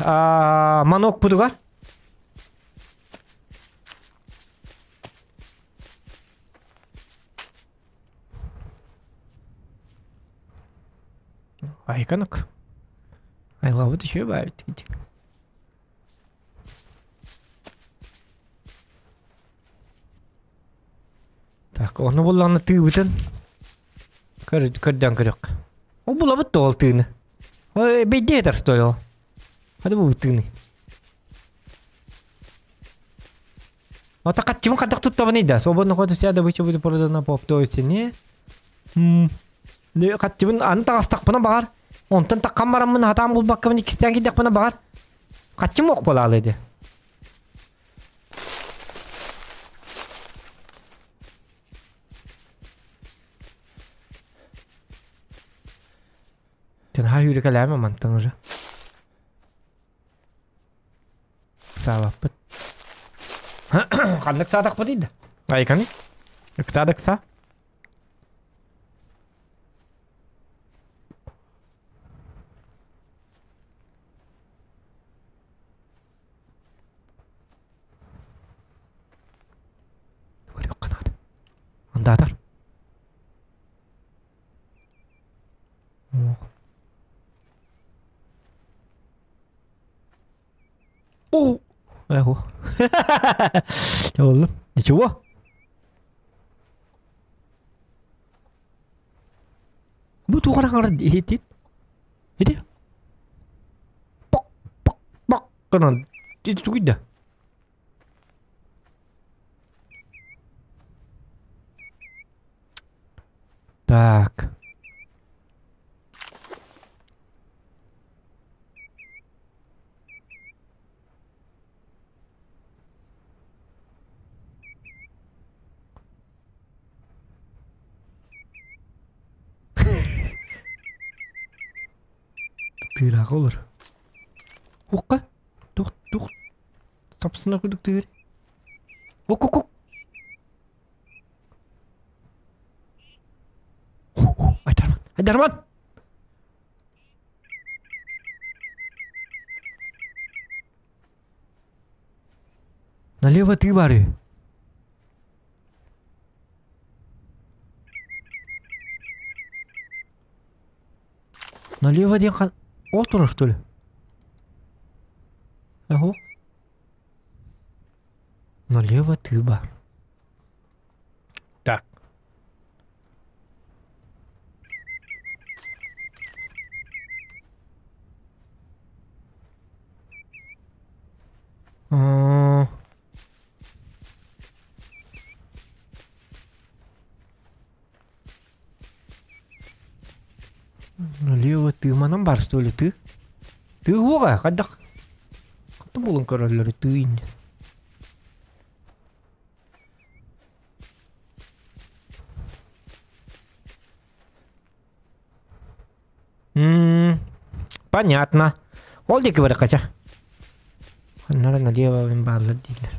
Manok budugar. Aykanık. Ayla bu düşüyor bari. Так, onu bulanı tüy bütün. Kırdan kırık. O bulabıt da ol tüyünü. O bedde eder stoy o. Hadi bu tüyünü. O ta kaçımı kadak tutta banıydı. Sobanı kodu siyada bıçı bıçı pırıdana poptu o seni. Ne kaçımın anı tağıstak bana bağır. Ondan takkan maramın hatam bul bakkamın ikisinden gidek bana bağır. Kaçım ok bolalıydı. Ten har ju det kallar man tange. Sabapet. Kandak sadak patid. Ay kani. Sadak sa. Yok kanat. Anda atar. Oh. Ayo. Coba. Ya coba. Bu tuh orang hit. Itu. Pok pok pok kanan. Itu tuh dah. Так. Tüyrak olur. Hukka. Tuk. Tapsına koyduk tüyür. Huk. Ay Darman. Налево ты, Барри. Налево один Отура, что ли? Ого. Налево ты, Бар. Так. Налево ты, манам бар, что ли, ты? Ты гора, когда... Кто был он король, ты инди? Понятно. Олдик говорит, хотя. Надо налево база дилер.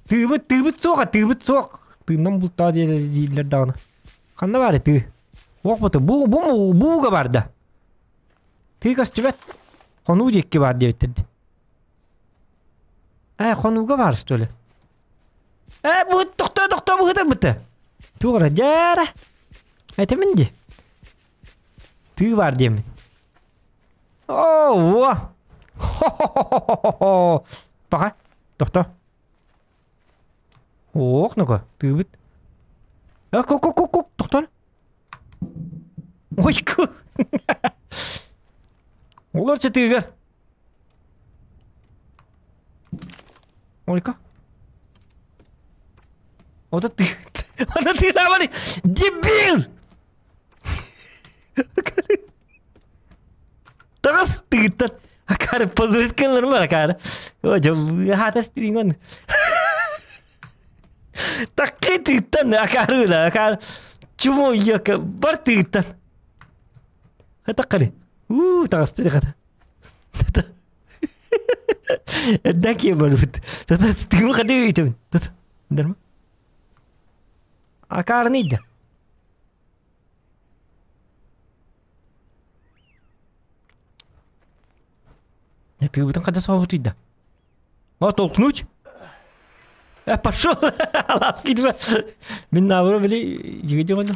Ты вот сок. Ты нам булта дилер дана. Ханна var ты. Ок bu bu vardı. Ты кастывет. Хону дикки var diye bitirdi. Хоnuga var что ли? Bu doktor bu kadar bitti. Tuğra jara. Temindi. Tüy var diye mi? Oh. Bak doktor. Oh ne tüy bit. Kok doktor. Oy ku. Olursa tüy. Olika. O da tüy. Ona tüy var mı? Debil. Terus titan. Cara позорисkan normal cara. Oh jauh atas tiringan. Tak titan akaru lah akar. Cuma iya ke bertitan. Kata kali. Tak setuju kata. Dak ya baru. Tata timu kade itu. Tata. Darma. Akar ni dah. Ты бутын када соғып түйді. О, толкнуть. Пошел. Алас кидва. Мен навро били жиге жогондо.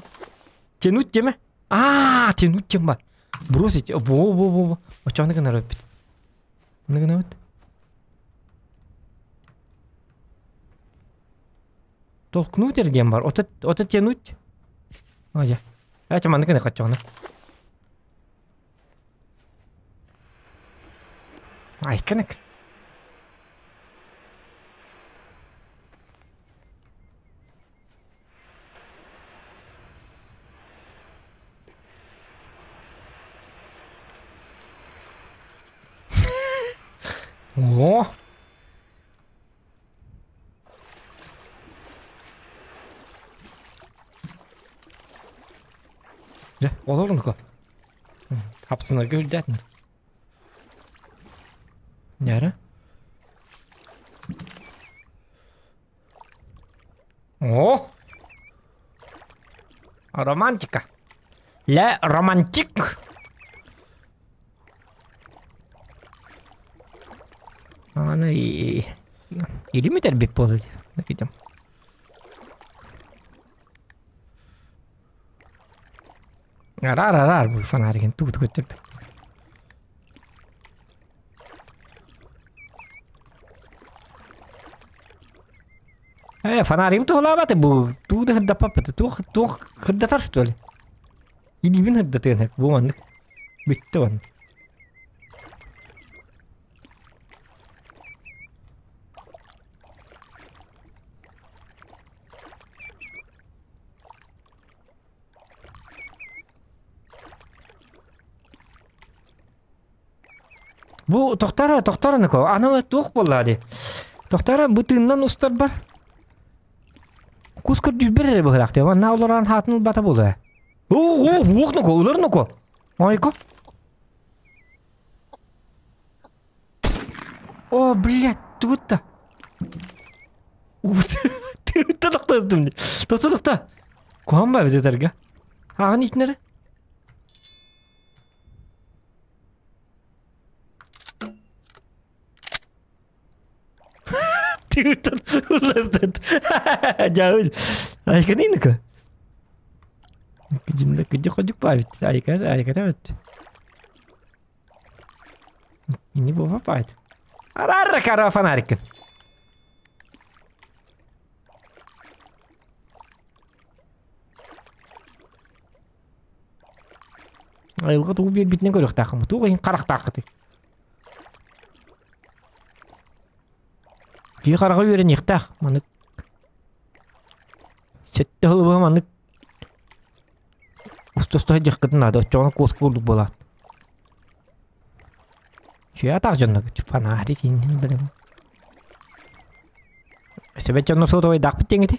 Тянуть деме? Тянуть тем бар. Бросить. Во. Очаны гана робит. Аны гана вот. Толкнуть ерден бар. Ота тянуть. Я. Ача маны гана качаны. Айканык. О! Ja, olur mu ko? Hapsına gördün. Nere? Oh! Romantika. La romantik. Ana iyi mi terbiye yapıyor? Bakacağım. Arar bu fanarken tu götür. Фонарим то лавате бу. Ту да хадда папа. Ту хадда таршту ли. Иди бин хадда тенек. Бу мандык. Битти ван. Бу тоқтара нако. Ана тух боллади. Тоқтара бутыннан устар бар. Кускар дүбере бахрахте. Ванна оларан хатын бата болды. Ох, нако, улар нако. Айко. О, блядь, тутта. Тутта тоқтаздым. Тоқта. Куан ба бизе тарга. Аған итнері. Tüten ulastat. Jauh. Ay kan ini kok. Kejinda kejok pahit. Ay kata. Ini bawa pahit. Arara kara fanarik. Ay lu tuh biar bitnya gue takam. Tuh yang karak takut. Ki qaragı ören yıqtaq, manık. Sette hılıbı manık. Ustosta jıqqıdın adı, çoğuna kosk bulduk bolat. Şöyle ataq canına güç, fanari kiyinin bilem. Sebet canına soğudu oy daq bit jengeti.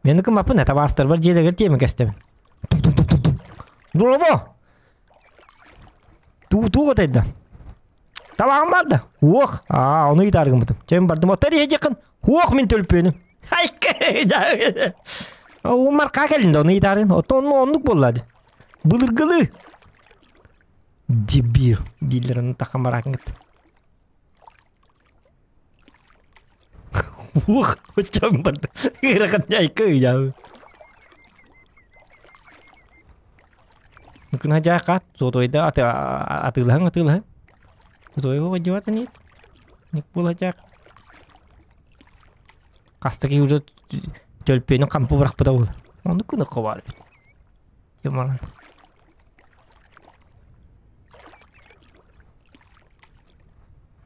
Meniki mapı neta barstır var, jedeger temek estemin. Dur bu. Tu qotaydı. Tabağım vardı. Oğuk. Onu gitargım buldum. Cem bardım. Otari hecekін. Oğuk men tölpönüm. Hayk. O marka kelindi onu gitargın. Onu onluk bolladı. Bılırgılı. Dibir. Dillerini takamarakın gitti. Oğuk. Cem bardı. Gerakan hayk. Nukun aja kat. Sotoyda atılhan. Rồi có gì hết nít, nhặt bula chắc, casta cái udah jual peno kampu berak pada ulah, onu kuna kawal, cuman,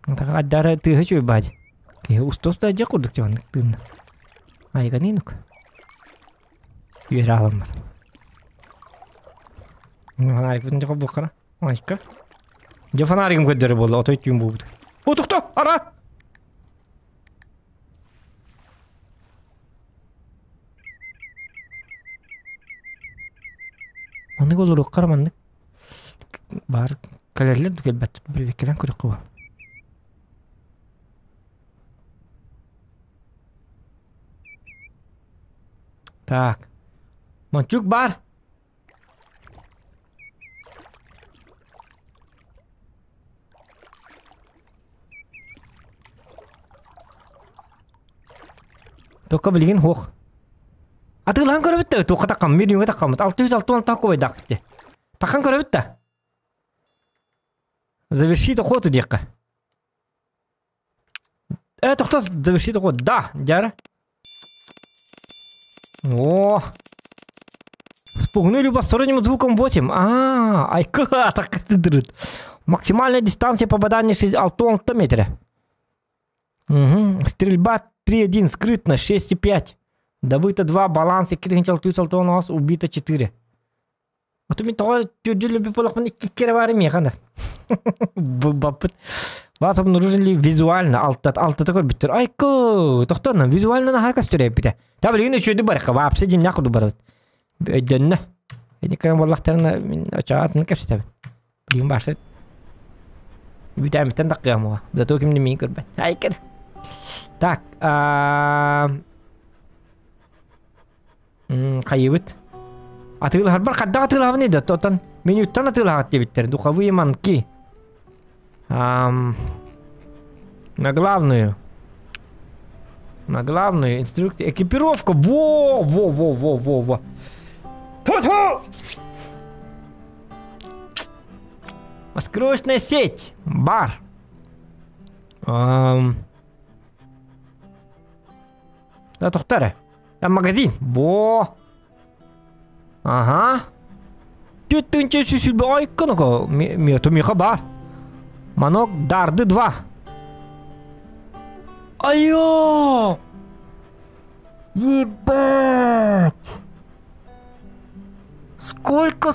entah ada tu hanya coba aja, kayak ustos dah aja kudu cuman tu, ayo kan ini nuk, biar alam ber, mana ikut coba bukan, ayo. Же фонариком көдері болды, отой түйін болды. Отықты, ара! Оны қолыр оққарамандық. Бар кәлерлер дүгел бәтті бір векелен көрек қыва. Так. Манчук бар. Тоққа білген хоқ. Атылған көріп өтті, тоққа таққам, миллионға таққамыз. 606 таққа ойдақ бітті. Таққан көріп өтті. Заверши охоту, декка. Кто завершит охоту? Да, Дяра. О! Спугнули посторонним звуком 8. Айка, так кастыдырыт. Максимальная дистанция попадания 6 метра. Стрельба 3-1, скрытно 6,5. Добыто 2, баланс и кринчал тусал у нас, убито 4. Вот у меня тоже любит полохман и кикервары механа. Вас обнаружили визуально, алты такой битер. Айко, тохтана, визуально на харкас тюрепите. Да, блин, еще до барха, вообще день нахуй барот. Дённа. Я крем валлахтарна, очаат на капсите. Блин, башет. Битаем тен такому. Зато кем не минкер бат. Айкер. Так, кайыбыт. Атылар бар кадда атылар не да тотан минуттан атылар биттер. Духовые манки. На главную инструкцию. Экипировка. Во. Маскировочная сеть. Бар. Да, тухтары. Магазин. Во. Ага. Ты ничего себе. Ай, канука. Миха бар. Манок дарды 2. Айо! Ебать! Сколько?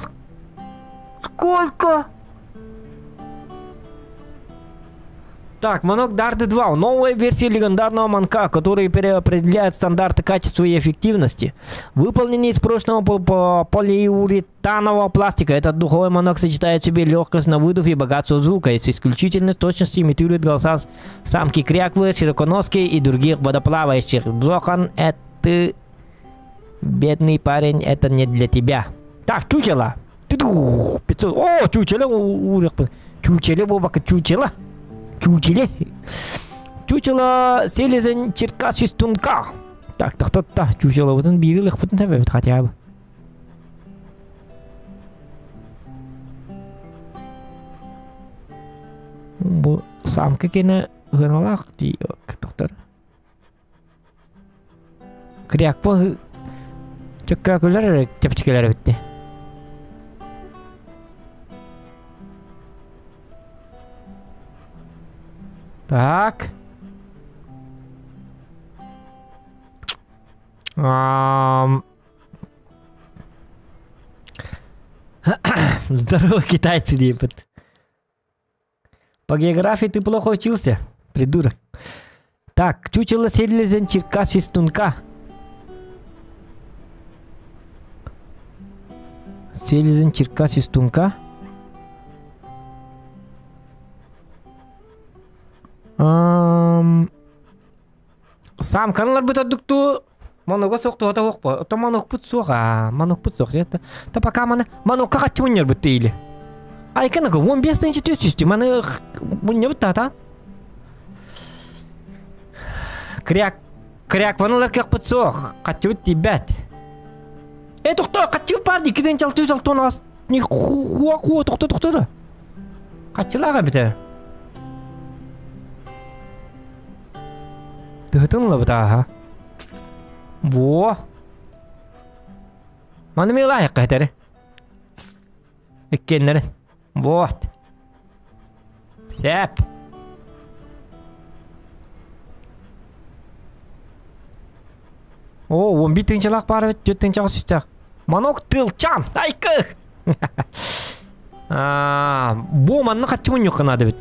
Так, Манок Дарды 2. Новая версия легендарного манка, который переопределяет стандарты качества и эффективности. Выполненный из прочного полиуретанового пластика, этот духовой манок сочетает в себе легкость на выдув и богатство звука, и с исключительной точностью имитирует голоса самки кряквы, широконоски и других водоплавающих. Джохан, это... Бедный парень, это не для тебя. Так, чучело. 500. О, чучело. Чучело, бабака, чучело. Чучело селезен Черкас Шестунка. Так, чучело вот он бирил их потом тебе хотя бы. Бу самка кене гыналак ди доктор. Кряк по чаккалар тепчкелер битти. Так. Здорово, китайцы, ребят. По географии ты плохо учился, придурок. Так, чучело селезен Черкас Шестунка. Селезен Черкас Шестунка. Сам каналар бит адукту. Манога соқты ота оқпа. Ота маног пут соға. Маног пут соқ. Та пока маног қағатты мұнер бітті елі. Айкана ко 15-нче төсүстү. Маны мұнер бітті ата. Кряк ваналар қақ пут соқ. Қатты бітті бәт. Тоқта, қатты бар ди. 2-6 тонна. Не хуа тоқта да. Қаттылаға біті. Дыхтың лабыта, ха? Во! Маны мен лайық қайтары. Еккенлері. Вот. Сәп. О, 11-нче лақ бары бет, 4-нче ақ сүстіқ. Манок тылчан, айқы! Бұ манны қатты мұн юқынады бет.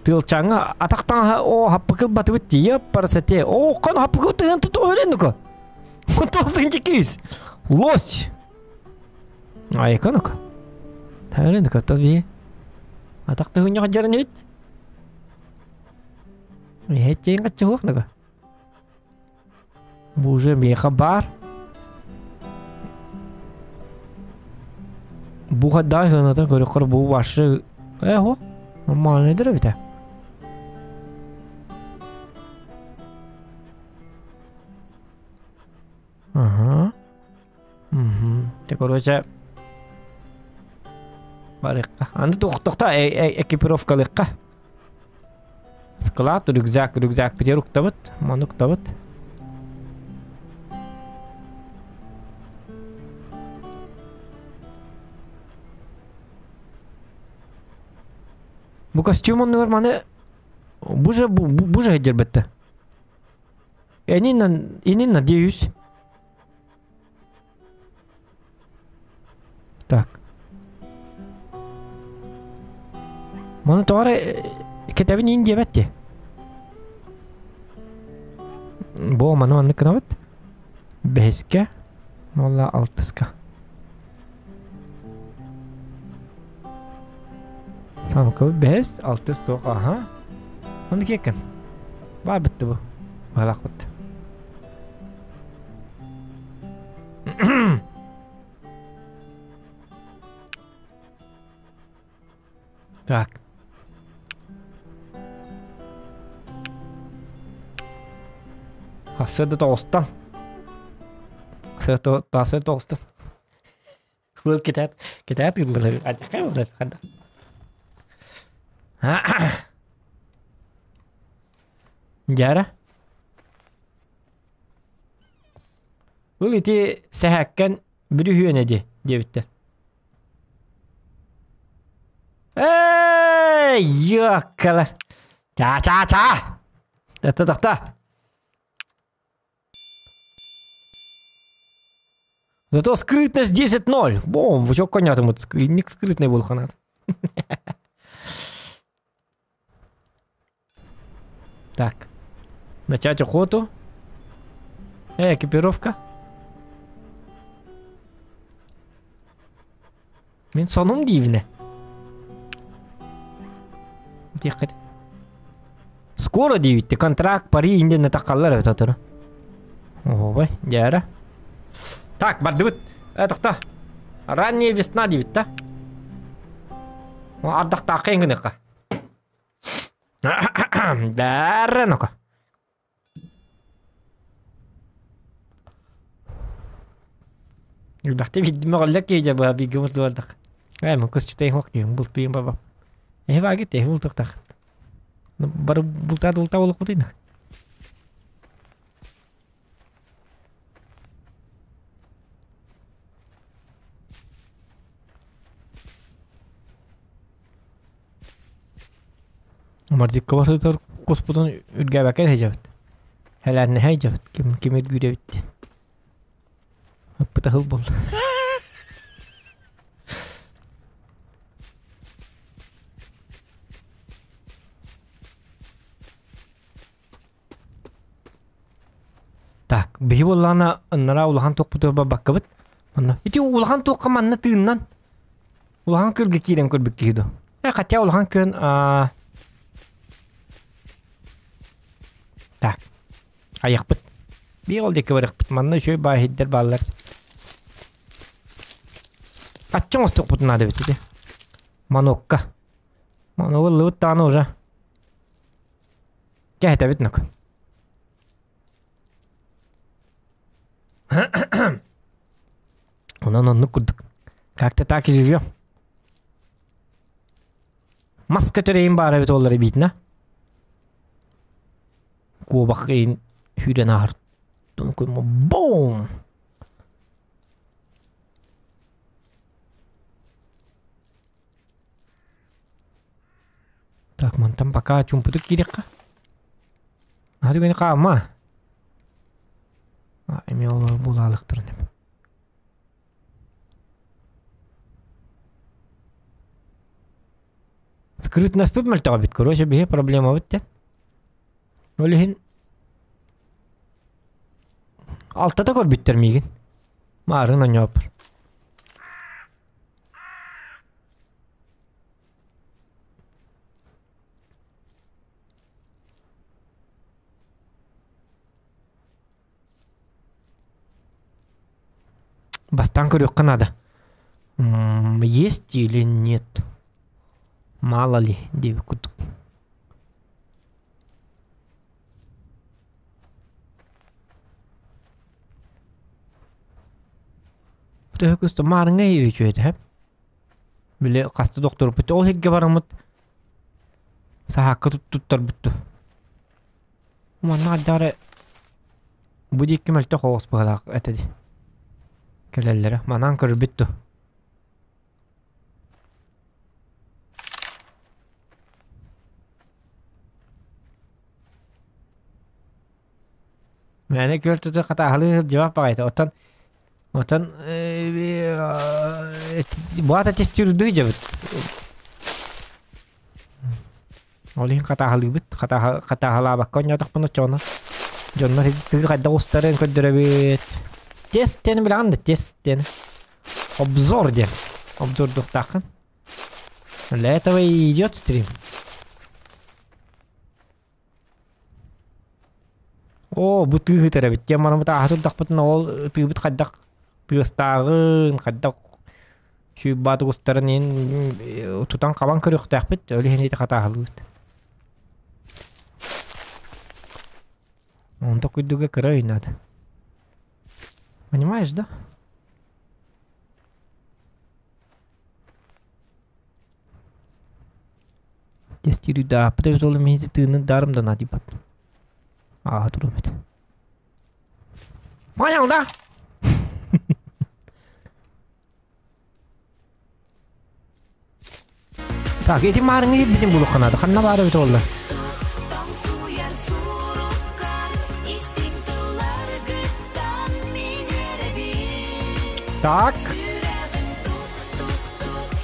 Тылчаңа атақтан хаппықыл баты бітті, еп парасәте. Қан хаппықыл тығынты тоғыленді қа. 19-нче кейс. Лось. Айқы нүкі. Тәуленді қа, таби. Атақты ғын яғы жарын өт. Хетчейін қатшы хоқ нүкі. Бұл же меха бар. Бұл қаддай ғынатын көрі қыр бұл башы. Хоқ. Нормальный дыры біті. Ага. Так, короче. Барыққа. Анды тоқта экипировкалыққа. Склад, рюкзак бітер ұқтабыт. Маны ұқтабыт. Бұл костюм оны маны бұжа хеджер бітті. Енин надеюсь. Так. Маны тоғары кетебін ең дебетті. Бұл маны кінавыт. 5-ке. Молла 6-қа. Самқы 5, 6 тоқ, аха. Оны кекін. Бар бітті бұл. Бағалақ бітті. Так. Асырды тоғыстан. Асырды тоғыстан. Бұл кетәт үлгілері. Қай өрледі қанда. Жара. Бұл еті сәхәккен бір үйен еді дебітті. Ёккалар. Ча. Тақта. Зато скрытность 10-0. Бом, вы чё коня там ник скрытный был ханат. Так. Начать охоту. Экипировка. Мен сонум дивне. Тихо. Скоро дивитти. Контракт пари инде не тақаллар өт атыры. Ой, жара. Так, бардыбыт. Тоқта. Ранняя весна дивит, да? Ардақта ақайын күнеққа. Бәрі нұқа. Бақты бидіме қолдақ кейде бұға бигі мұлды бардақ. Мен күз чүтейін оқ кейін бұлтуйын баба. Бағет, бұлтықтақ. Бары бұлтады олық бұтайын. Marzik kabarıdır kospudun ülge bakar hecabet. Helan ne hecabet kim ülgüre bitti. Hıppı hıl bol. Tak, bihi bollana nara ulahan toqputu bakkabet. Manna iti ulahan toqqa manna tığından. Ulahan kölge kiren kölbek kihido. Qatya ulahan kön Так. Аяқпыт. Bir oldaki varıqpıt. Manna şöyle bahidder bağlar. Açın ostuk putun adı bitidi. Manokka. Manokka lıvıt tağını oja. Gəhete bitnok. Onu kurduk. Как-то так и живем. Маска töreyim bari bit olları bitna. Kuobakkein hyden ahar. Tuon kuin boom. Так, мантам пока чумпуту кирекка. Hadi beni kalma. Emi olur bulalıktır ne? Скрытность пымельтага бит, короче, беге проблема битте. Олихин алтата кор биттермейген. Марын он yapar. Бастан көрөккө надо. Есть или нет? Мало ли, деп күттік. Bu da kustu marına yürüyüşüydü hep. Bile kastı doktor bitti. Ol hegge baramıt. Sahakka tuttar bittu. Uman nadare bu dik kemelte hoğuz bağlaq etedi. Kelellere. Manan kırır bittu. Yani körtüde katahalı cevap bağıydı. Otan bu ata testürü duyca bit. Olin katahalı bit. Katahala bakkan yatak bunu çoğuna. Jonlar hiç kadda ustaren ködüre bit. Test den bilen de test den. Obzor den. Obzor doktakın. Для этого и идет стрим. О, bu tüy tere bit. Yaman bu tahtı dakpatın ol tüy bit kaddak tüyastağın kaddak şu batı ustaran en tutan kaban kırık dakpit öyle hene de katahalı bit. Он такой дуга край надо. Понимаешь, да? Тестирую, да. Потому что мне ты даром да надо бат. А, тут это. Понял, да? Так, эти марни bizim buluq kanadı. Kanna bari bit oldu. Так.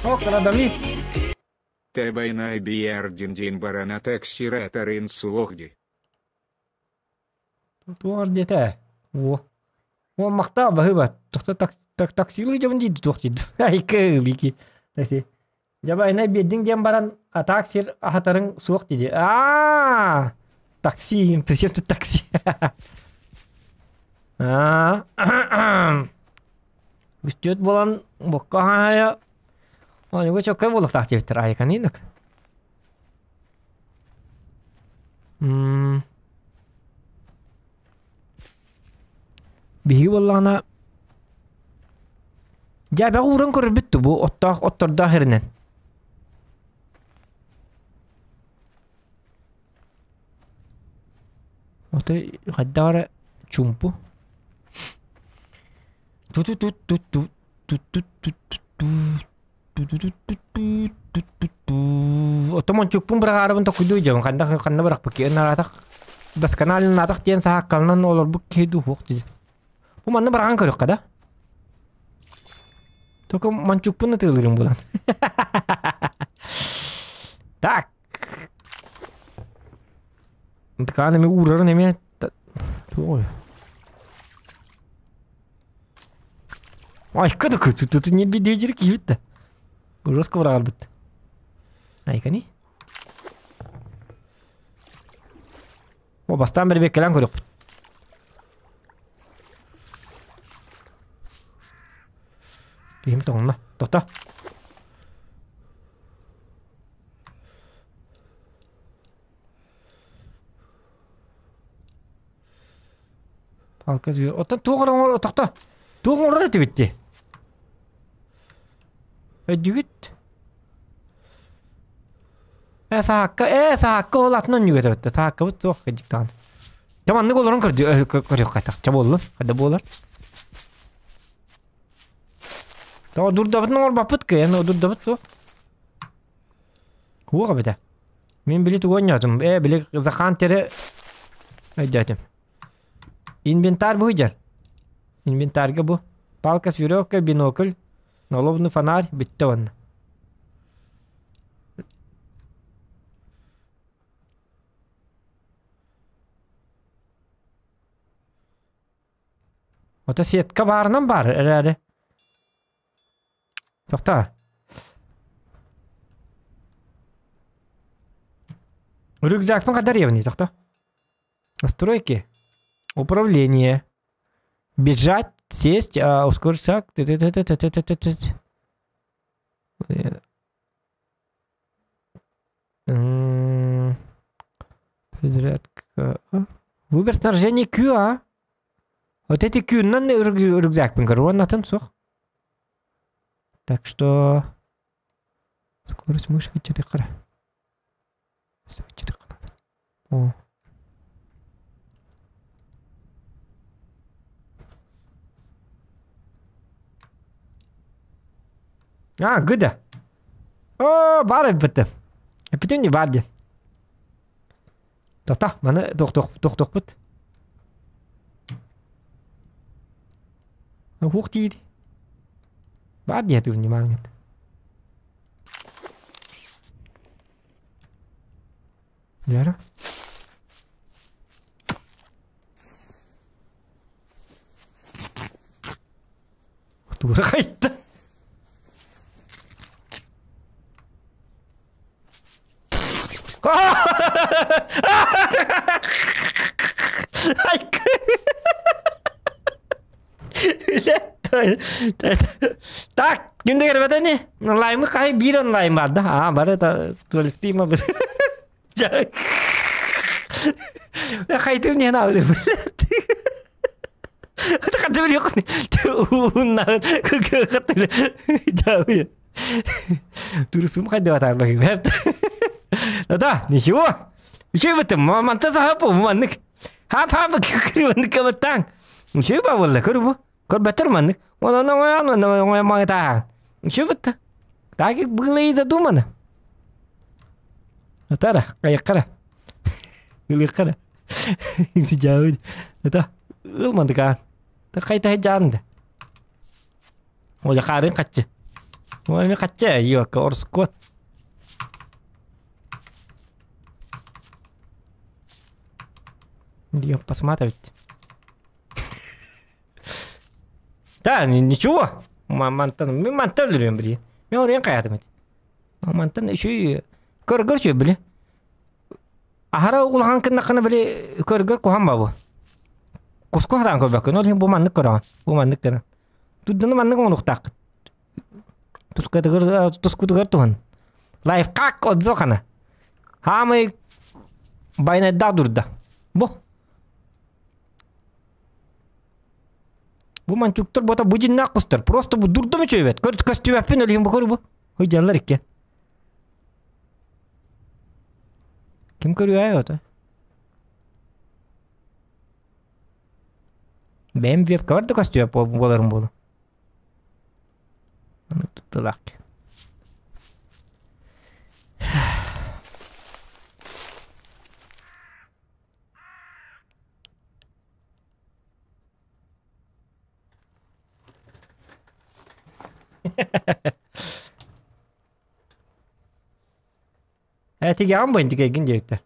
О, крадами. Тебайнай биярдин дин барана тексиратарин суохди. Тут ордете. О. О, мақта бахыба. Таксилы жабын дейді тоқтайды. Айкы бики. Таси. Жабайнай беддің ден баран таксир ахатарың суох дейді. Такси. Причем тут такси. Üstüt bolan bokka haya. Onu çok kay bolak tahtiyettir aykan inak. Bihi bollana. Jabe uğran körür bittu bu ottar dahirinen. Oto haddara çumpu. Otoman çukpun bırak bentuk video jam kanda bırak pakai naratak bas kanal naratak tian sah kalnan olur bu kedu waktu bu mana bırak kau kada toko mancukpun nanti lirim bulan tak kan mi urar ne mi tuh Ay kadar kötü tutun bir değecek gibi de. Burası kıvrak albet. Ay kani. O bastan beri bekleyen koyduk. Diyeyim tonla. Dokta. Halka diyor. Otan tuğran var otakta. Tuğran orada bitti. Ödüğüt. Sahakka olatnan juga tabii. Sahakka bu çok gecikten. Tamam ne kolorun kırıyor kaytak. Çabollu. Hadi bolar. Tamam dur davet nomor bapıt ki yani dur davet bu. Huwa kabada. Min bilet oynadım. Bilet zakan tere. Aydadım. Inventar bu hıcar. Inventarga bu. Palkas yürüyor binokul. Налобный фонарь bitti onun. Ota setka barından var herhalde. Tokta. Рюкзак kadar явный, токта. Настройки. Управление. Бежать. Сесть, ускорить шаг. Выбор снаряжения Q, а? Вот эти Q, рюкзак, пинкар, он на танцух. Так что... Скорость мыши хотя-то кара. О. А, гыда. О, бары бітті. Бітті не барды. Тоқта, мана тоқ біт. Хуқ дейді. Барды еді внимание. Яра. Тура қайтты. Так, kimde gelmedi ne? Online'ı kay bir online vardı. Ha, bari da tuvaletiyim abi. Ya kaydım niye ne yapayım? Kadın yok ne? Unlar kadın jauh. Terus kan dia tak lagi. Да, ничего. Еще в этом монтаж хапу манник. Хап манник кабатан. Ничего бавалла курбу. Корбатер манник. Она мата. Ничего это. Так и было и задумано. Тара, каякара. Или кара. Jauh. Да. Мандика. Так кайта жанда. Оля карын каччы. Оля каччы, yok орскот. Идем посмотреть. Да, ничего. Мантан лирим, блин. Я орен каятым. Мантан еще и көргөр чөй, блин. Ахара угулхан кыннакына, блин, көргөр кухан бабу. Куску хатан көрбөккөн, ол бу маннык көргөн. Бу маннык дерен. Туддуну маннык онуктак. Тускудугөр туган. Лайфхак отзокана. Хамы байнайда дурда. Бу. Bu mançuktur bota bu cinna kustur. Просто bu durdu mu çöybet? Kostüm yapın öyle bu koru bu. Hoy canlar ikke. Kim görüyor ya o da? Benim web vardı kostüm yapı bolarım bolu. Onu tutulak. Tiga ambon tiga gin jekter.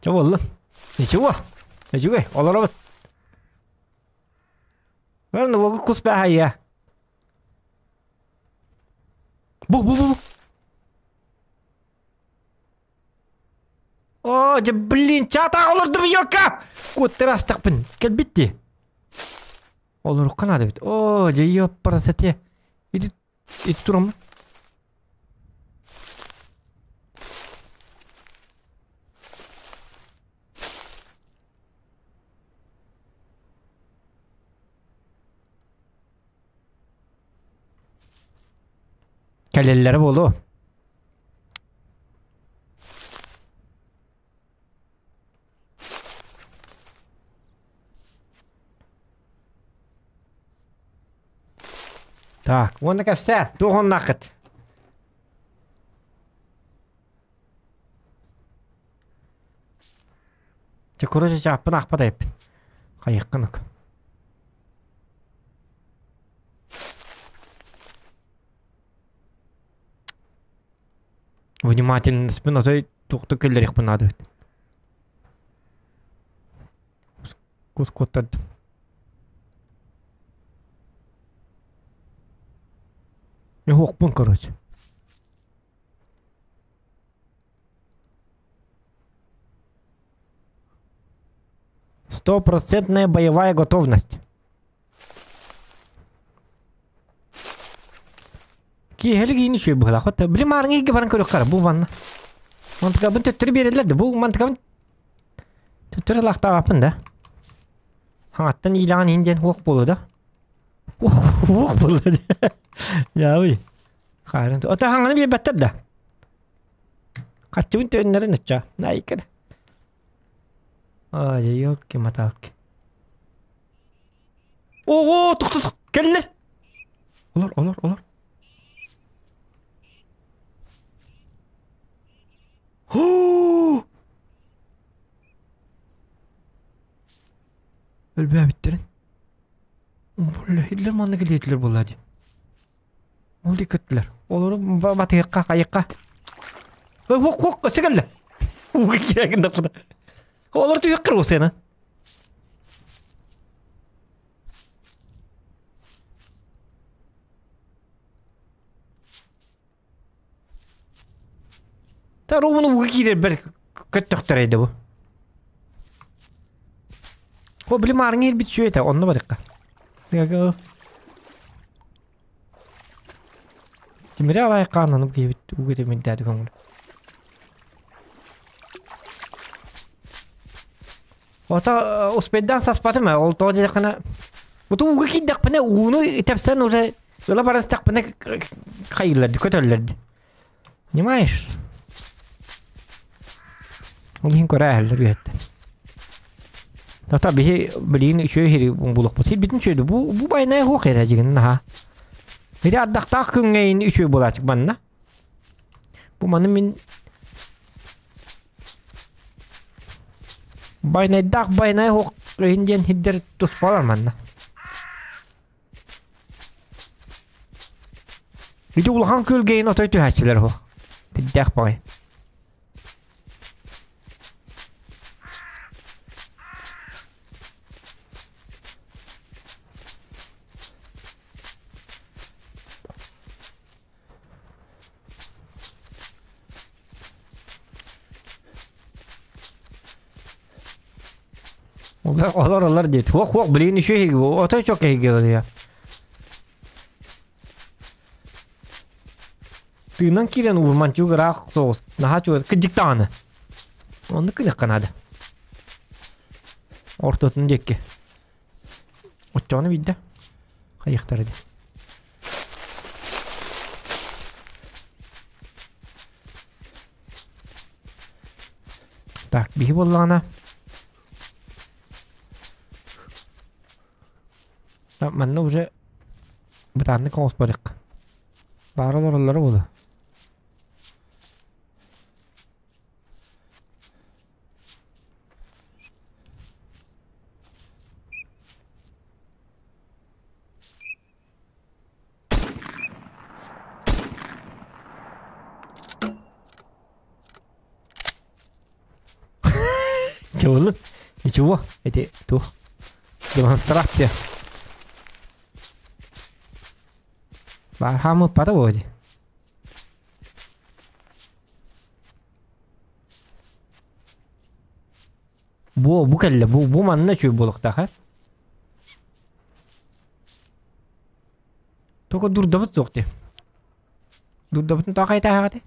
Coba lu. Nичего. Nичего. Олар. Ладно, вот куспа я. Бу. О, же блин, чата олордум ёка. Коттер астакпын. Кел битти. Олор канады бит. О, же ёппарасете. Иди турам. Kelleleri bolu. Так, вон така все, того нахід. Це, коротше, чапынақ падайып. Қайыққынық. Внимательно спину, то туқты келдерек бұнады. Кускоттарды. Оқпын, короче. 100% боевая готовность. Киһели гини шөй була. Хата билим арыңы ге баран көрөк кара бу манна. Мантыга бун төттүр берелер да. Бу мантыга төттүр лахта апын да. Хаттан илаган инден хок болу да. Хок болу да. Ya uy. Харин. Ота ханганы бир баттар да. Каччыбын төннөрүн ача. Найкада. Ай, ёлки маталки. О, тук. Келдилер. Олар. Ölbeye bittirin. Vallahi iller manlı geliyetiler bulladı. Ol dikkatliler. Olur batıyıkka, kayıkka. Hok, sıkıldı. Hok kiragında kuda. Olur tüyükkür o seni. Taru bunu bu kirer bir kötüktüreydi bu. O bilim arıngı bir şey ete onunla bakıkka. Dikkat. Şimdi alay kananı bu gibi bu gibi müddeti konulu. Ota uspeddan saspatı mı? Oldu o dedi kana. Bu da bu gibi dakpane onu tepsen уже yola parası dakpane kayırlardı, kötülerdi. Понимаешь? Олин көрәһелләр бит. Тата бихи билин шөһири булык бут. Битин шөйдү. Бу байнай хок эре жигин ха. Бири аддакта күнгәйин үшөй булачык банна. Бу маны мин байнай хок инден хиддер туспалар манна. Биди улхан көлгәйин отой төһәчләр хок. Биддәк бай. Olar deyip. Hok bilin işi gibi. Otoy çok iyi geliyor ya. Tığından kiren urman çok rahat sos. Naha çok kıcık tane. Onu kıcık kanadı. Ortasını dekke. Uçağını bildi. Kayıktar edin. Так, bir bollana. Ben de уже bir tane kaos balık. Bağır oraları oldu. Чего? Ничего, это то. Демонстрация. Hamı para oldu. Bu kelle bu manna şu bulukta ha. Toko dur davat zokti. Dur davatın takay tahati.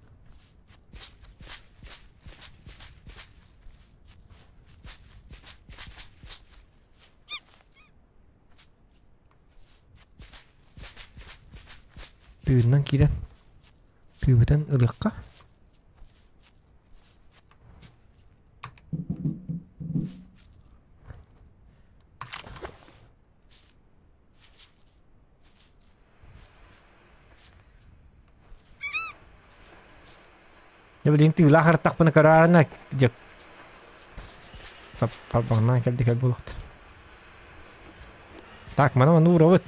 Tığından kiren. Tığbıdan ılıkka. Ya bilin tığla hartak bana kararına jak. Sap bana geldi bulut. Tak mana uğravat.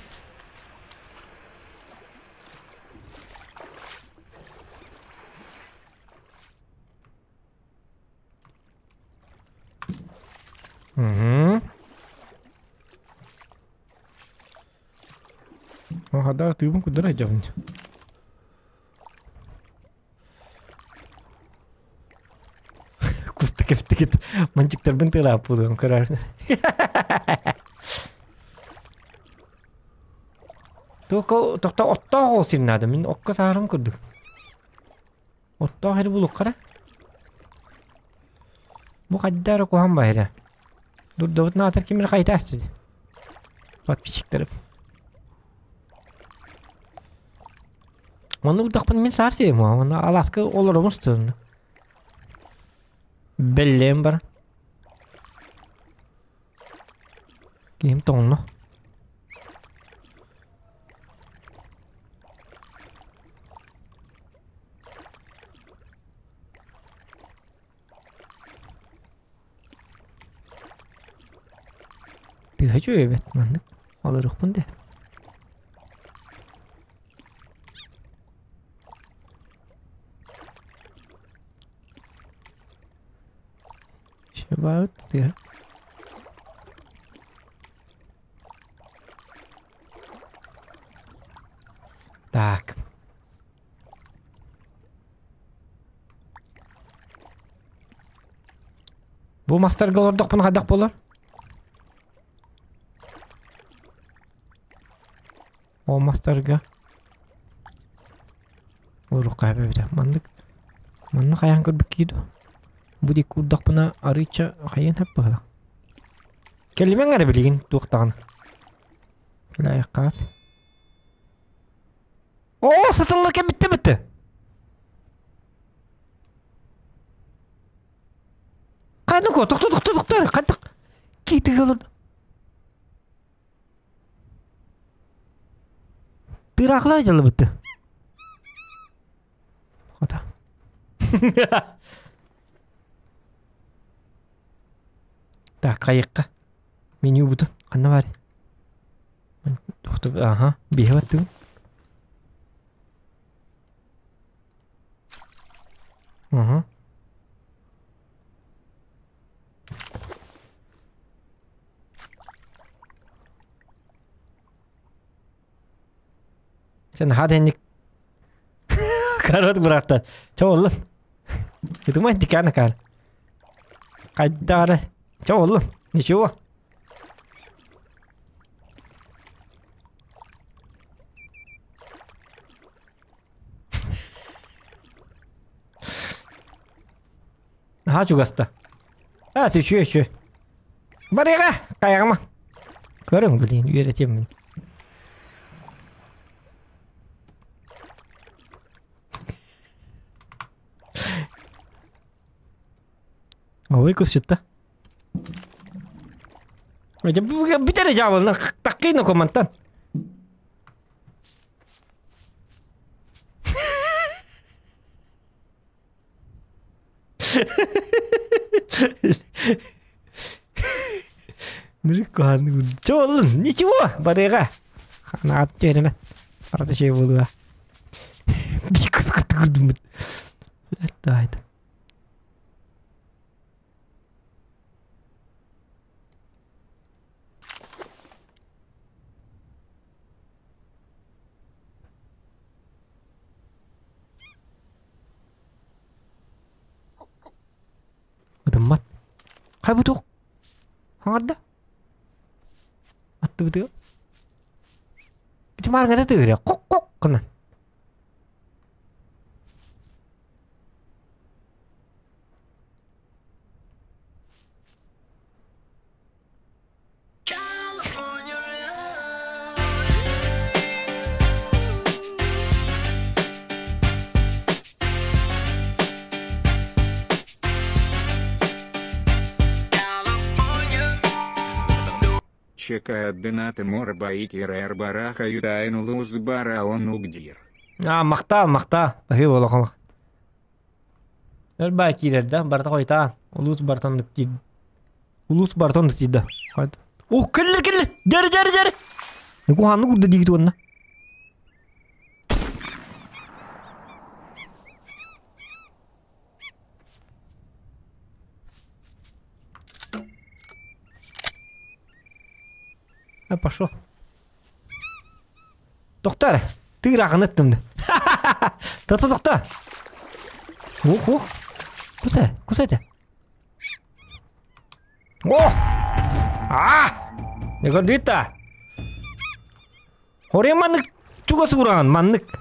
Oh, ada tubung kudu aja. Kusta kefte git. Mançıklar ben tırap buldum karar. Tokta otta olsun adı. Min okka sarım kurduk. Otta her buluk kara. Bu kadar kohan bahire. Dur Davut ne atar kimir kayıt açtı. Bak piçiklerim. Onu udakpan min sarsi mu? Onu Alaska olur olmuştu. Bellem bara. Kim tonlu. Hacı evet manlık alırıq bunu de. Şebat diye. Tak. Bu master galordaq bunu qadak bolar? O masterga uruk kaybı bir de manlık ayağın kırpık gidiyor. Bu dik urdak buna arıça ayağın hep bağlı. Kelime ngara bilgin tuğtağını. Gel ayak kat. Oo satılırken bitti. Kaydık o doktor kaydık. Gitti yolunda. Tıraklar acılı bitti. O da. Da kayıkka. Menü buton. Anna var. Doktor aha bir hava tuh. Aha. Sen hadi hendik karot bıraktı. Çoğul lan. Itu mah dikana kal. Kadar. Çoğul lan. Ne şu? Ha juga sta. Ha şu. Bari ka kayak mah. Görüyorum bilin üreteyim. Ой, кус что-то. Bir tane cevabı lan takayım o komandan. Mereka kan coba ni coba barega. Karena aja ni Arada şey oluyor. Bir kıskırdım. Haydi. Mat. Kayak butuh. Hangat dah. Betul. Kita marah nggak tuh ya. Kok kena. Чекает донаты Морбаикер Эрбараха Юдайн Луз Бараон Угдир. Мақта. Бахи болақалақ. Эрбай кирерді. Барта қойта. Улус бартандық дейді. Улус бартандық дейді. О, келер. Жәрі. Неку ханны күрді дейді онына. Пошел. Доктор, ты рахын еттімді. Доктор. Ух. Кусай. О! Ne gördü ta? Oraya manlık çuğası vuran manlık.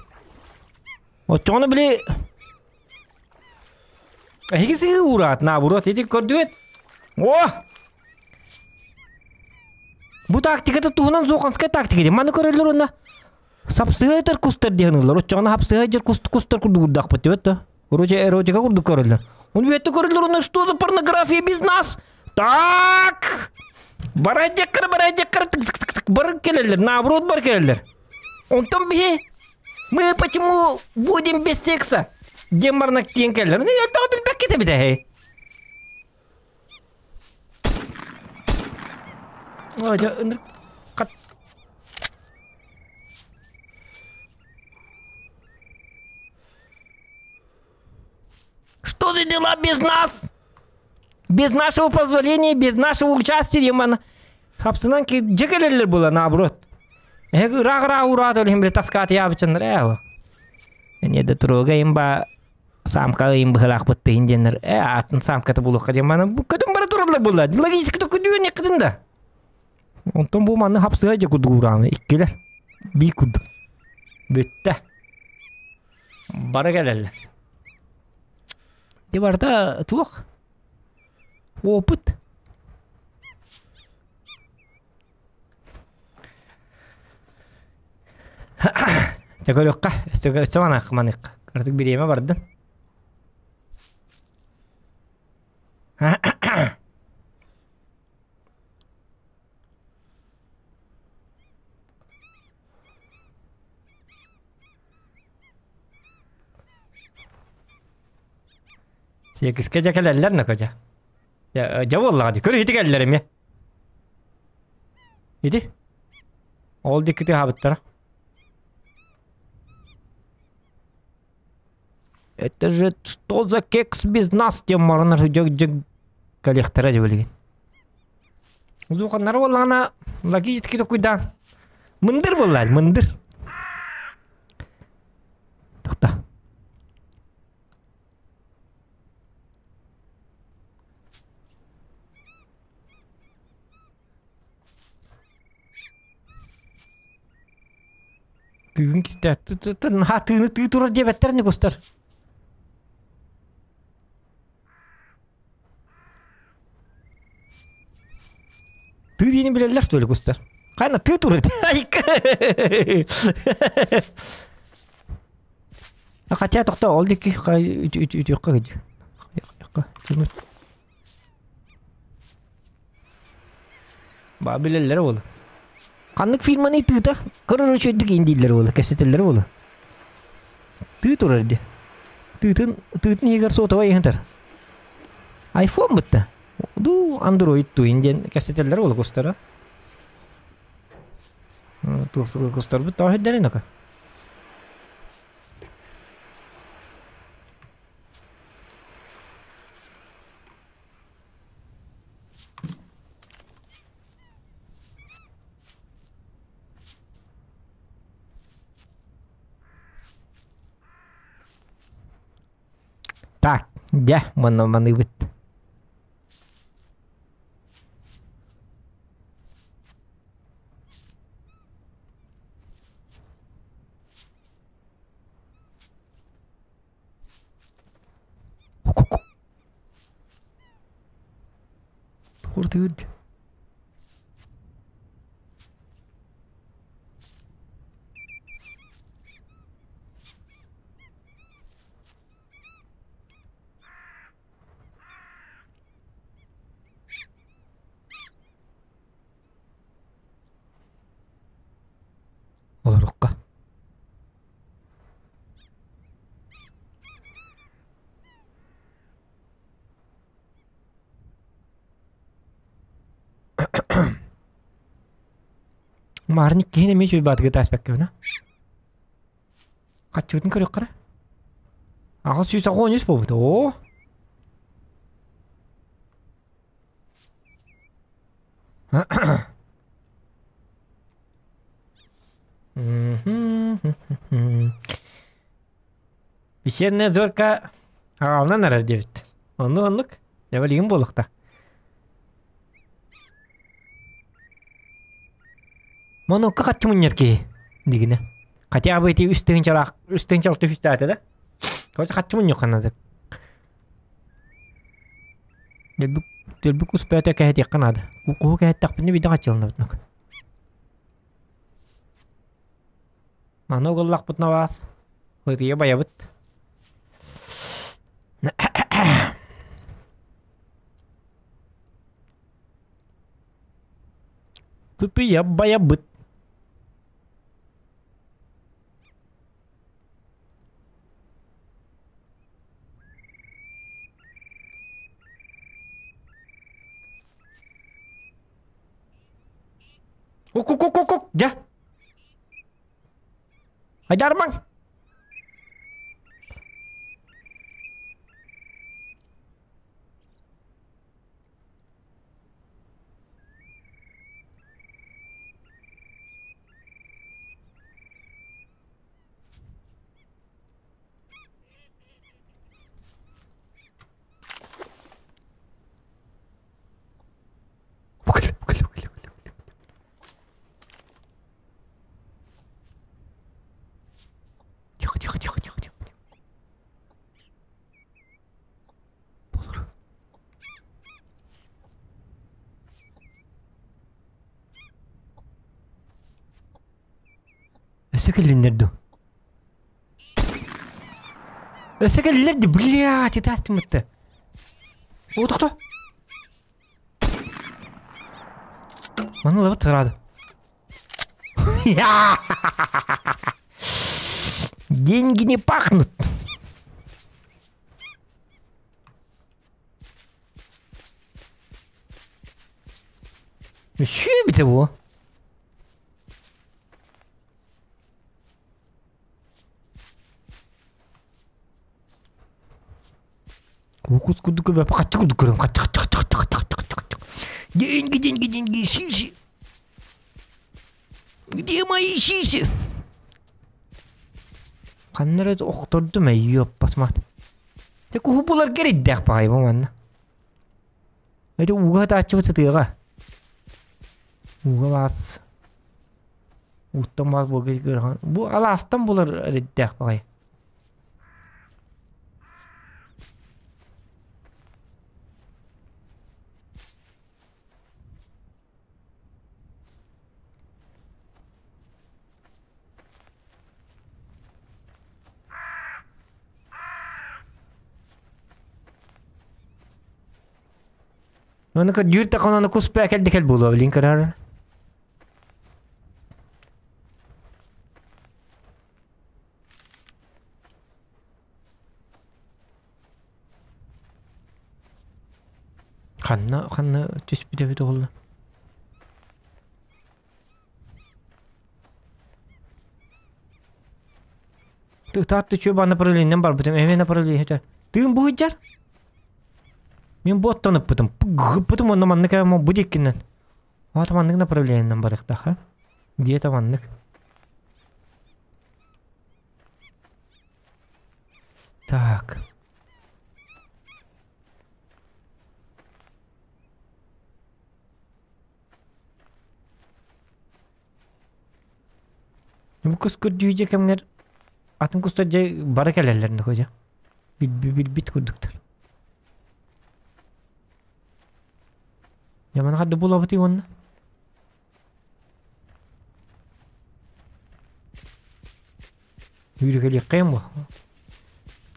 O çoğunu bile... Hegisi uğrat na vurat etik gördü et. Oh! Bu taktikada tuğunan zoğanskay taktikada. Manlık oraylar onda. Sapsıhaytar kustar diyanırlar. O çoğunu hapsıhaytar kustar kurdu guddak pati vet. Roca kurdu koraylar. Onu vette koraylar onda что за порнография без нас? Так! Бараджакар, бар келелер, наоборот бар келелер. Онтон бе, мы почему будем без секса? Демарнак тиен келелер. Ну, я без бекете биде, хей. Ача, ындыр, кат. Что за дела без нас? Без нашего позволения, без нашего участия, Ямана. Собственно, джекелелер было наоборот. Рагра урат олим таскат ябчандар эва. Не да трога имба самка имба халак бутты инженер. Атын самката булукка Ямана. Кадым бара туралар булла. Логистика то кудуен якытында. Онтон бу манны хапсыга же кудугурамы. Иккелер. Би куд. Бүтте. Бара келелер. Де барда туак. Опыт. Тәгөлөккә, өстәгән акманык. Кырдык биреме барды. Секискә җәкәләләр не кожа. Ya cevalla hadi. Körü hiti geldilerim ya. Hiti. Oldu dikkat habitler. Это же что за кекс без нас? Тем марнар жог коллектора жебелген. Узуканнар болана логически то куйдан. Мындыр боллар, мындыр. Тохта. Күгін кісті, ты турар деп әттеріне көстер. Ты дейін білелер, что ли, көстер? Қайна, ты турар деп. Хотя тоқта, ол декі үтіққа кәді. Ба білелер олы. Kanlık filmanı tığda kararı çözdük indiler ola keseteller ola. Tığ turardı. Tığın yegar soğuta var yantar. iPhone bitti. Du Android tu indiyen keseteller ola kostara. Tu kostar bitti ahit dere naka. Так, я маны бит. Orada. Olurukka. Marnik kene me şöyle batıgı taşpak gibi na. Kaçırdın kırık kara. Ağız süysa koyuyoruz bu burada. Oo. Bir şey ne zor ka ağalına narar diyor. Onluk. Ne bileyim bolukta. Монокка качмын ерке дигине. Хотя бы эти үстен чалак түфтәте да. Көз качмын yok канады. Делбик успәтә кәһәт якынады. Ку кәһәт тақпыны биде качылны бутнак. Мано голлак бутна вас. Хойрия баябыт. Тут я баябыт. Кук, да. Айдарман. Тихо. Болор. Өсөкеллерді, блядь, это астимытты. О, кто? Маны лабы тұрады. Деньги не пахнут. Еще бить его. Деньги, шиши. Где мои шиши? Каннарад оқтырды ма үйіп басмады. Тек ұғыбылар кереддәк бағай болманна. Әді ұға да ачы бұты тыйға. Ұға бас. Ұттан бас бұл керекер. Бұл ала астан болар реддәк бағай. Onu kad yürüt takana kus pekel dekel bulu link karar. Kanna tüspüde bir oldu. Tatlı çöp направлением бар, потом эме направление это. Ты им будешь? Мен бот танып потом он наманнык ама будет кинен. Вот маннык направлением бар их ха? Где это маннык? Так. Bu kız diyecek kimler? Atın kusta bara kellerlerinde hoca. Bit kurduklar. Ya mana hadda bulabıtı onu. Yürü gel yıkayım bu.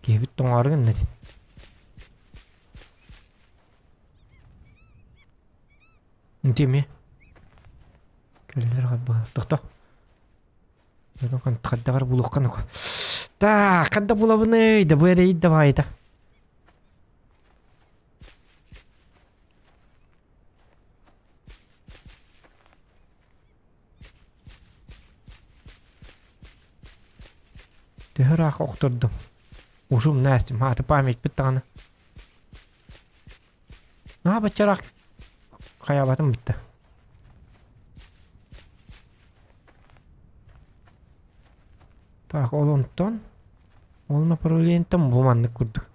Kebit tongarın ne? Nanti mi? Keller abi. Doktor. Ben kan kadar bulukkan aku. Ta kadar bulabını da bu yere iddia eda. Tehrak okturdum. Uşum nestim. Hatı pamit bitti ana. Ne bacarak kayabatım bitti. Так, ondan onunla paraleliyetten bulandık kurduk.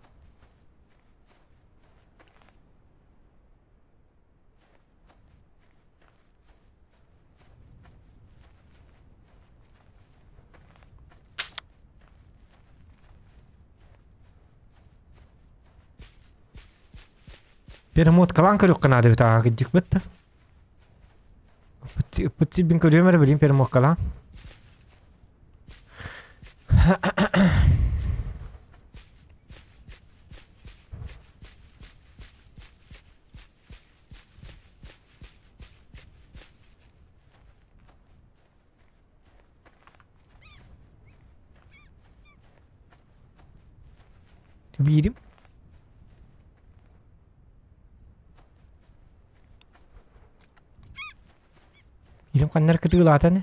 Перемот калан көрүк канады бит гыдык бит. Путси бин көрөмөр билим перемот калан. Birim. Birim kanlar ketülatany.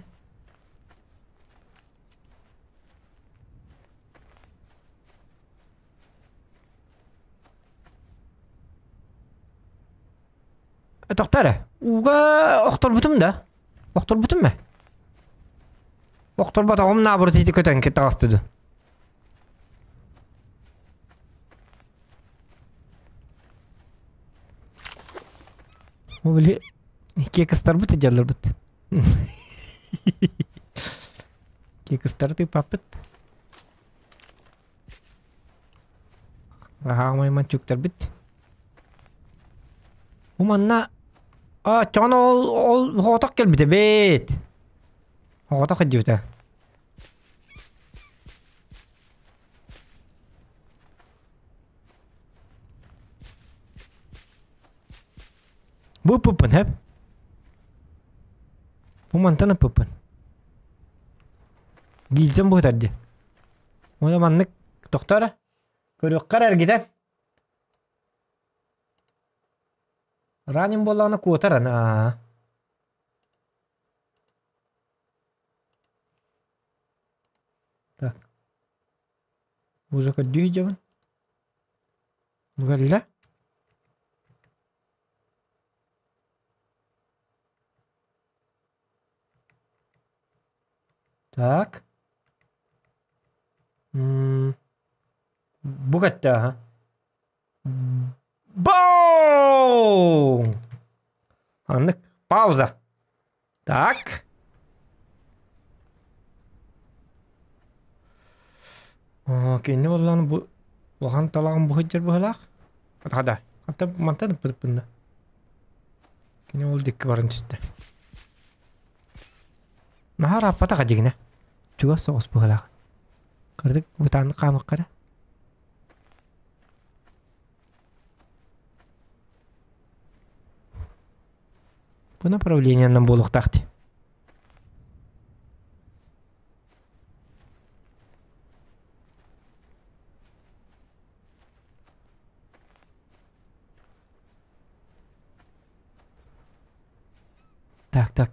Toktara. Uga oktorbutum da. Oktorbutum mu? Oktorbat ağım nabır teydi köten kette astıdı. O bile iki kıstar bıtı jallar bıtı. İki kıstar tı papıt. Rahamay man çuktar bıtı. Umanna çana ol hotak gel bite bet. Hotak hadi bite. Bu pupun hep. Bu mantana pupun. Gilsem bu tadi. O zamanlık doktora. Körük karar giden. Ранен боланы куотаран. Так. Уже кодюй жабан. Бугалла. Так. Бугатта. Боу! Anlık pauza. Так. Kini olan bu bahan talağın bu hıcır bu halak. Hadi. Hatta mantan pırpında. Kini oldu ki varın işte. Nahar apa tak aja gini. Juga sos bu halak. Kerdik butan kamak kada. По направлению на болух тахти.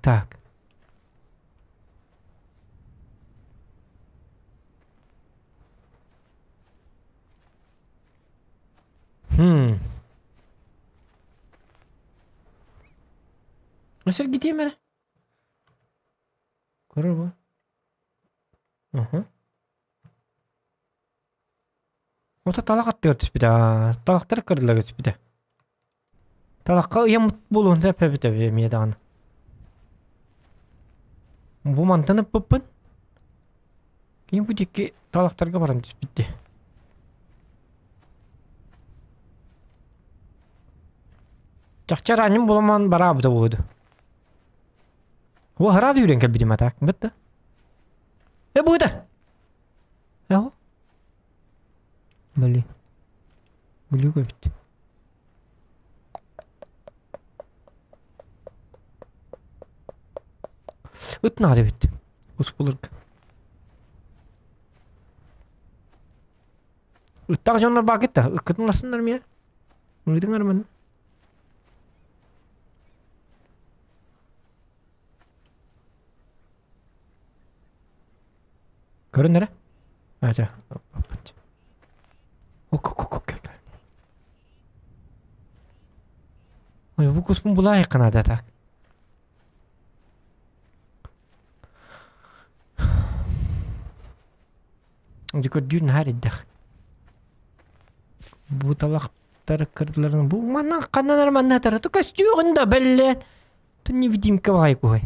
Так. Nasıl gideyim ben? Görür bu. O da talak attı bir daha. Talakları kırdılar bir de. Talakka yamut bulun tepe meydan. Bu mantığını pıpın. Yine bu diki talaklarga varan bitti. Çakçar annem bulaman barabu da buydu. O harad yürüyen kalbidi matak. Bitti. Buydu. Yahu. Bali. Bali koy bitti. Itnadı bitti. Uspulurk. Ittak jonlar bakit da. Ikkıtın lasınlar mı ya? Uydun armanı. Görün nere? Aja. Ok. Oy bu kuspun bula yakın ada tak. Jika dün hari dah. Bu talaklar kırdıların bu mana kanalar mana tarafı kaçıyor da belli. Tu ne vidim kavay koy.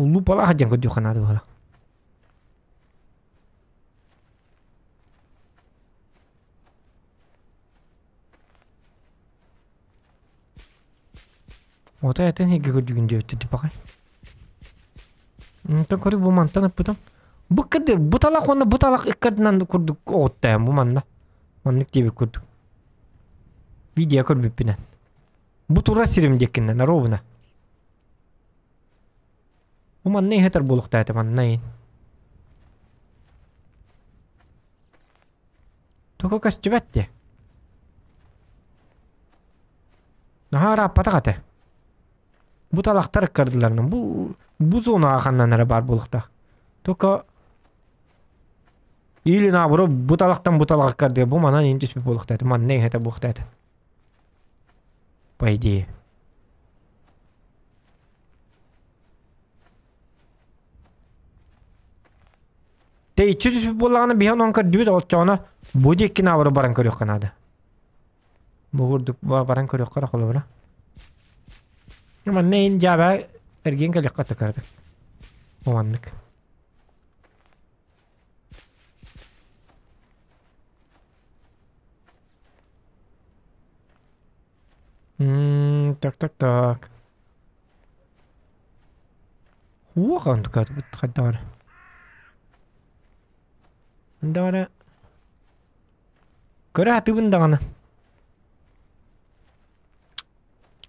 Ulu pala aja kau diukan ada bala. Ota eten hege gördüğün diyor dedi bakay. Takori bu mantan yapıdım. Bu kadar butalak onda butalak ikadından kurduk otta bu manda. Manlık gibi kurduk. Video kor bipinen. Bu turra sirim dekinden arobuna. Bu man ne heter buluk da man neyin. Toko kas cebette. Daha rapata kate. Bu talaktar kardılarının bu zona akandan ara bar bulukta. Toko İli naburo bu talaktan bu talak kardı. Bu manan incis bir bulukta. Man ne heter bulukta. Paydi. Te içi bir bulağını bir an onkar düğüt olacağına bu dikki naburo baran körüyor kanada. Bu vurduk baran körüyor kara kolu bura. Ama neyin caba ergen kalyak katı kardık. O anlık. Tak. Huwa kan tukar kadar. Ndara. Kara hatu bundana.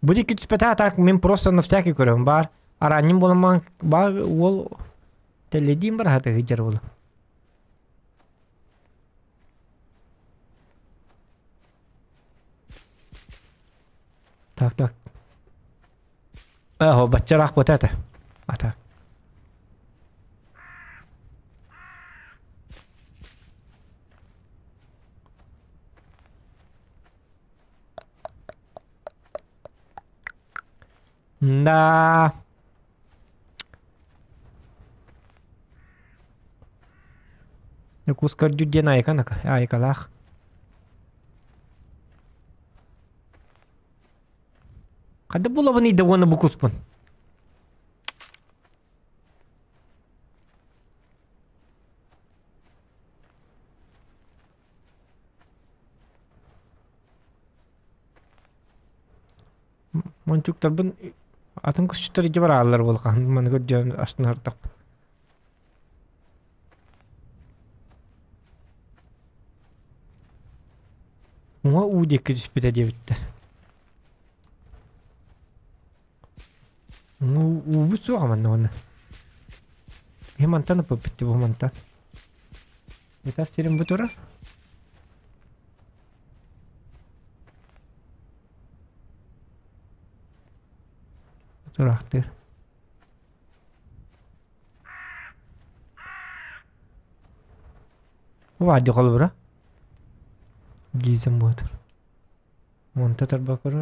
Будет кит спета так мен просто на всякий көрөм бар. Араним болман бар ол теледим бар хата хижер бол. Так. О, бачарах вот это. А так. Да. Кускар дюден айкалах. Kada була вони довольно букуспун. Мончуктар бун атын кышчытар ije бар алар болган. Мен көрдүм астын артак. Ума удек диспите дебитте. Bu soğuk ama ne onu. Hemen tanı bitti bu mantan. Yeter serin bu tura. Bu tura aktır. Bu vadi kol bura. Gizem bu tura. Monta bakır.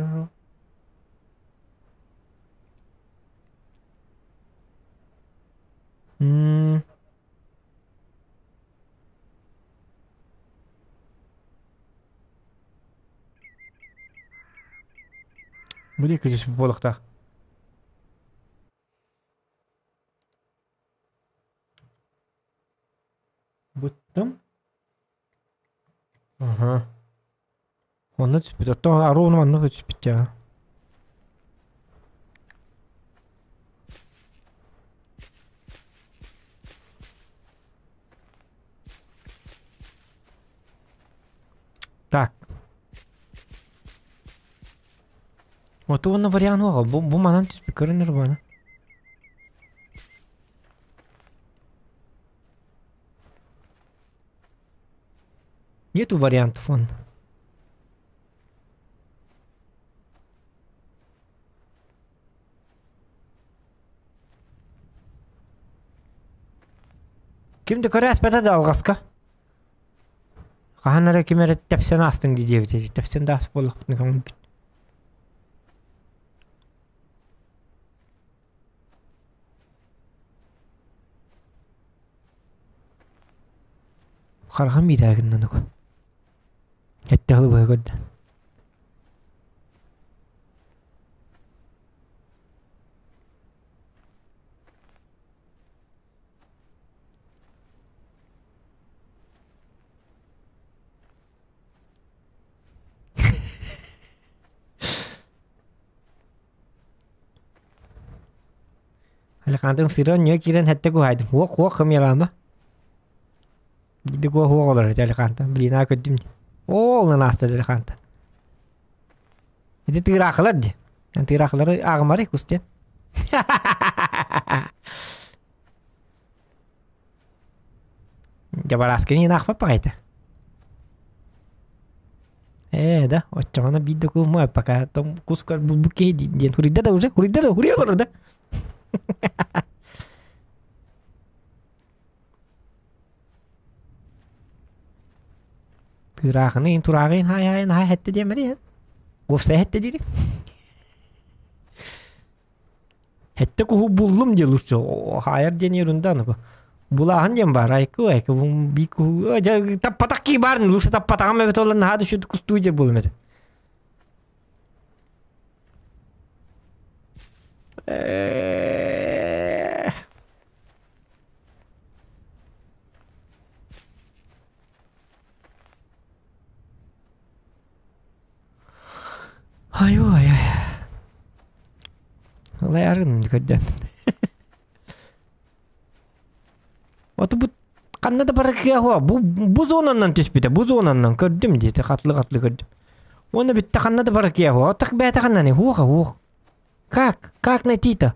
Bu da küçük bir balıkta. Bıttım. Aha. Onda çıpit. Hatta arı onu anlık çıpit ya. Так. Вот он на вариант угол. Бу манан спикер нормально. Нету вариантов он. Kimdi körəs bədə dalğaska? Qahanlara kimərə təpsən astın diye bitəcək. Təpsən də asıb olaq bitni qalın bit. Qarğan bir dəqindən oku. Həttəğli boya gördün. Elekantan sıran yok kiren hatta ku haydım. Huok kam yalama. Gidi ku huok olur elekantan. Bilina kötüm. Oğlan hasta elekantan. Idi tıraklar di. Yani tırakları ağmar kusten. Jabar askeri nak apa kayta. Da, ocağına bir doku mu apaka tom kuskar bu ke di hurida da hurida olur da. Turağın hay hette diye meri. Ofse hette diye. Hette ku bullum diye lucu. O hayır deniyorunda ne bu. Bulahan diye var ayku bu biku aja tapatak ki bar lucu tapatak me betolan hadu şu kustuca bulmadı. Ay. Olay arın kadar. Otu bu kanna da para kya huwa. Bu zonandan tespite. Bu zonandan gördüm diye katlı gördüm. Onu bitti kanna da para kya huwa. Tak beta kanna ne huwa. Как найти то?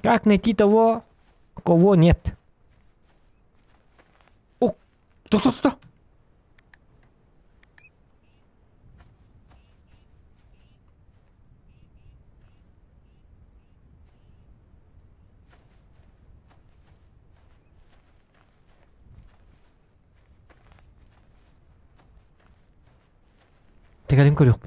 Как найти того, кого нет? О, что? Tegalim yok.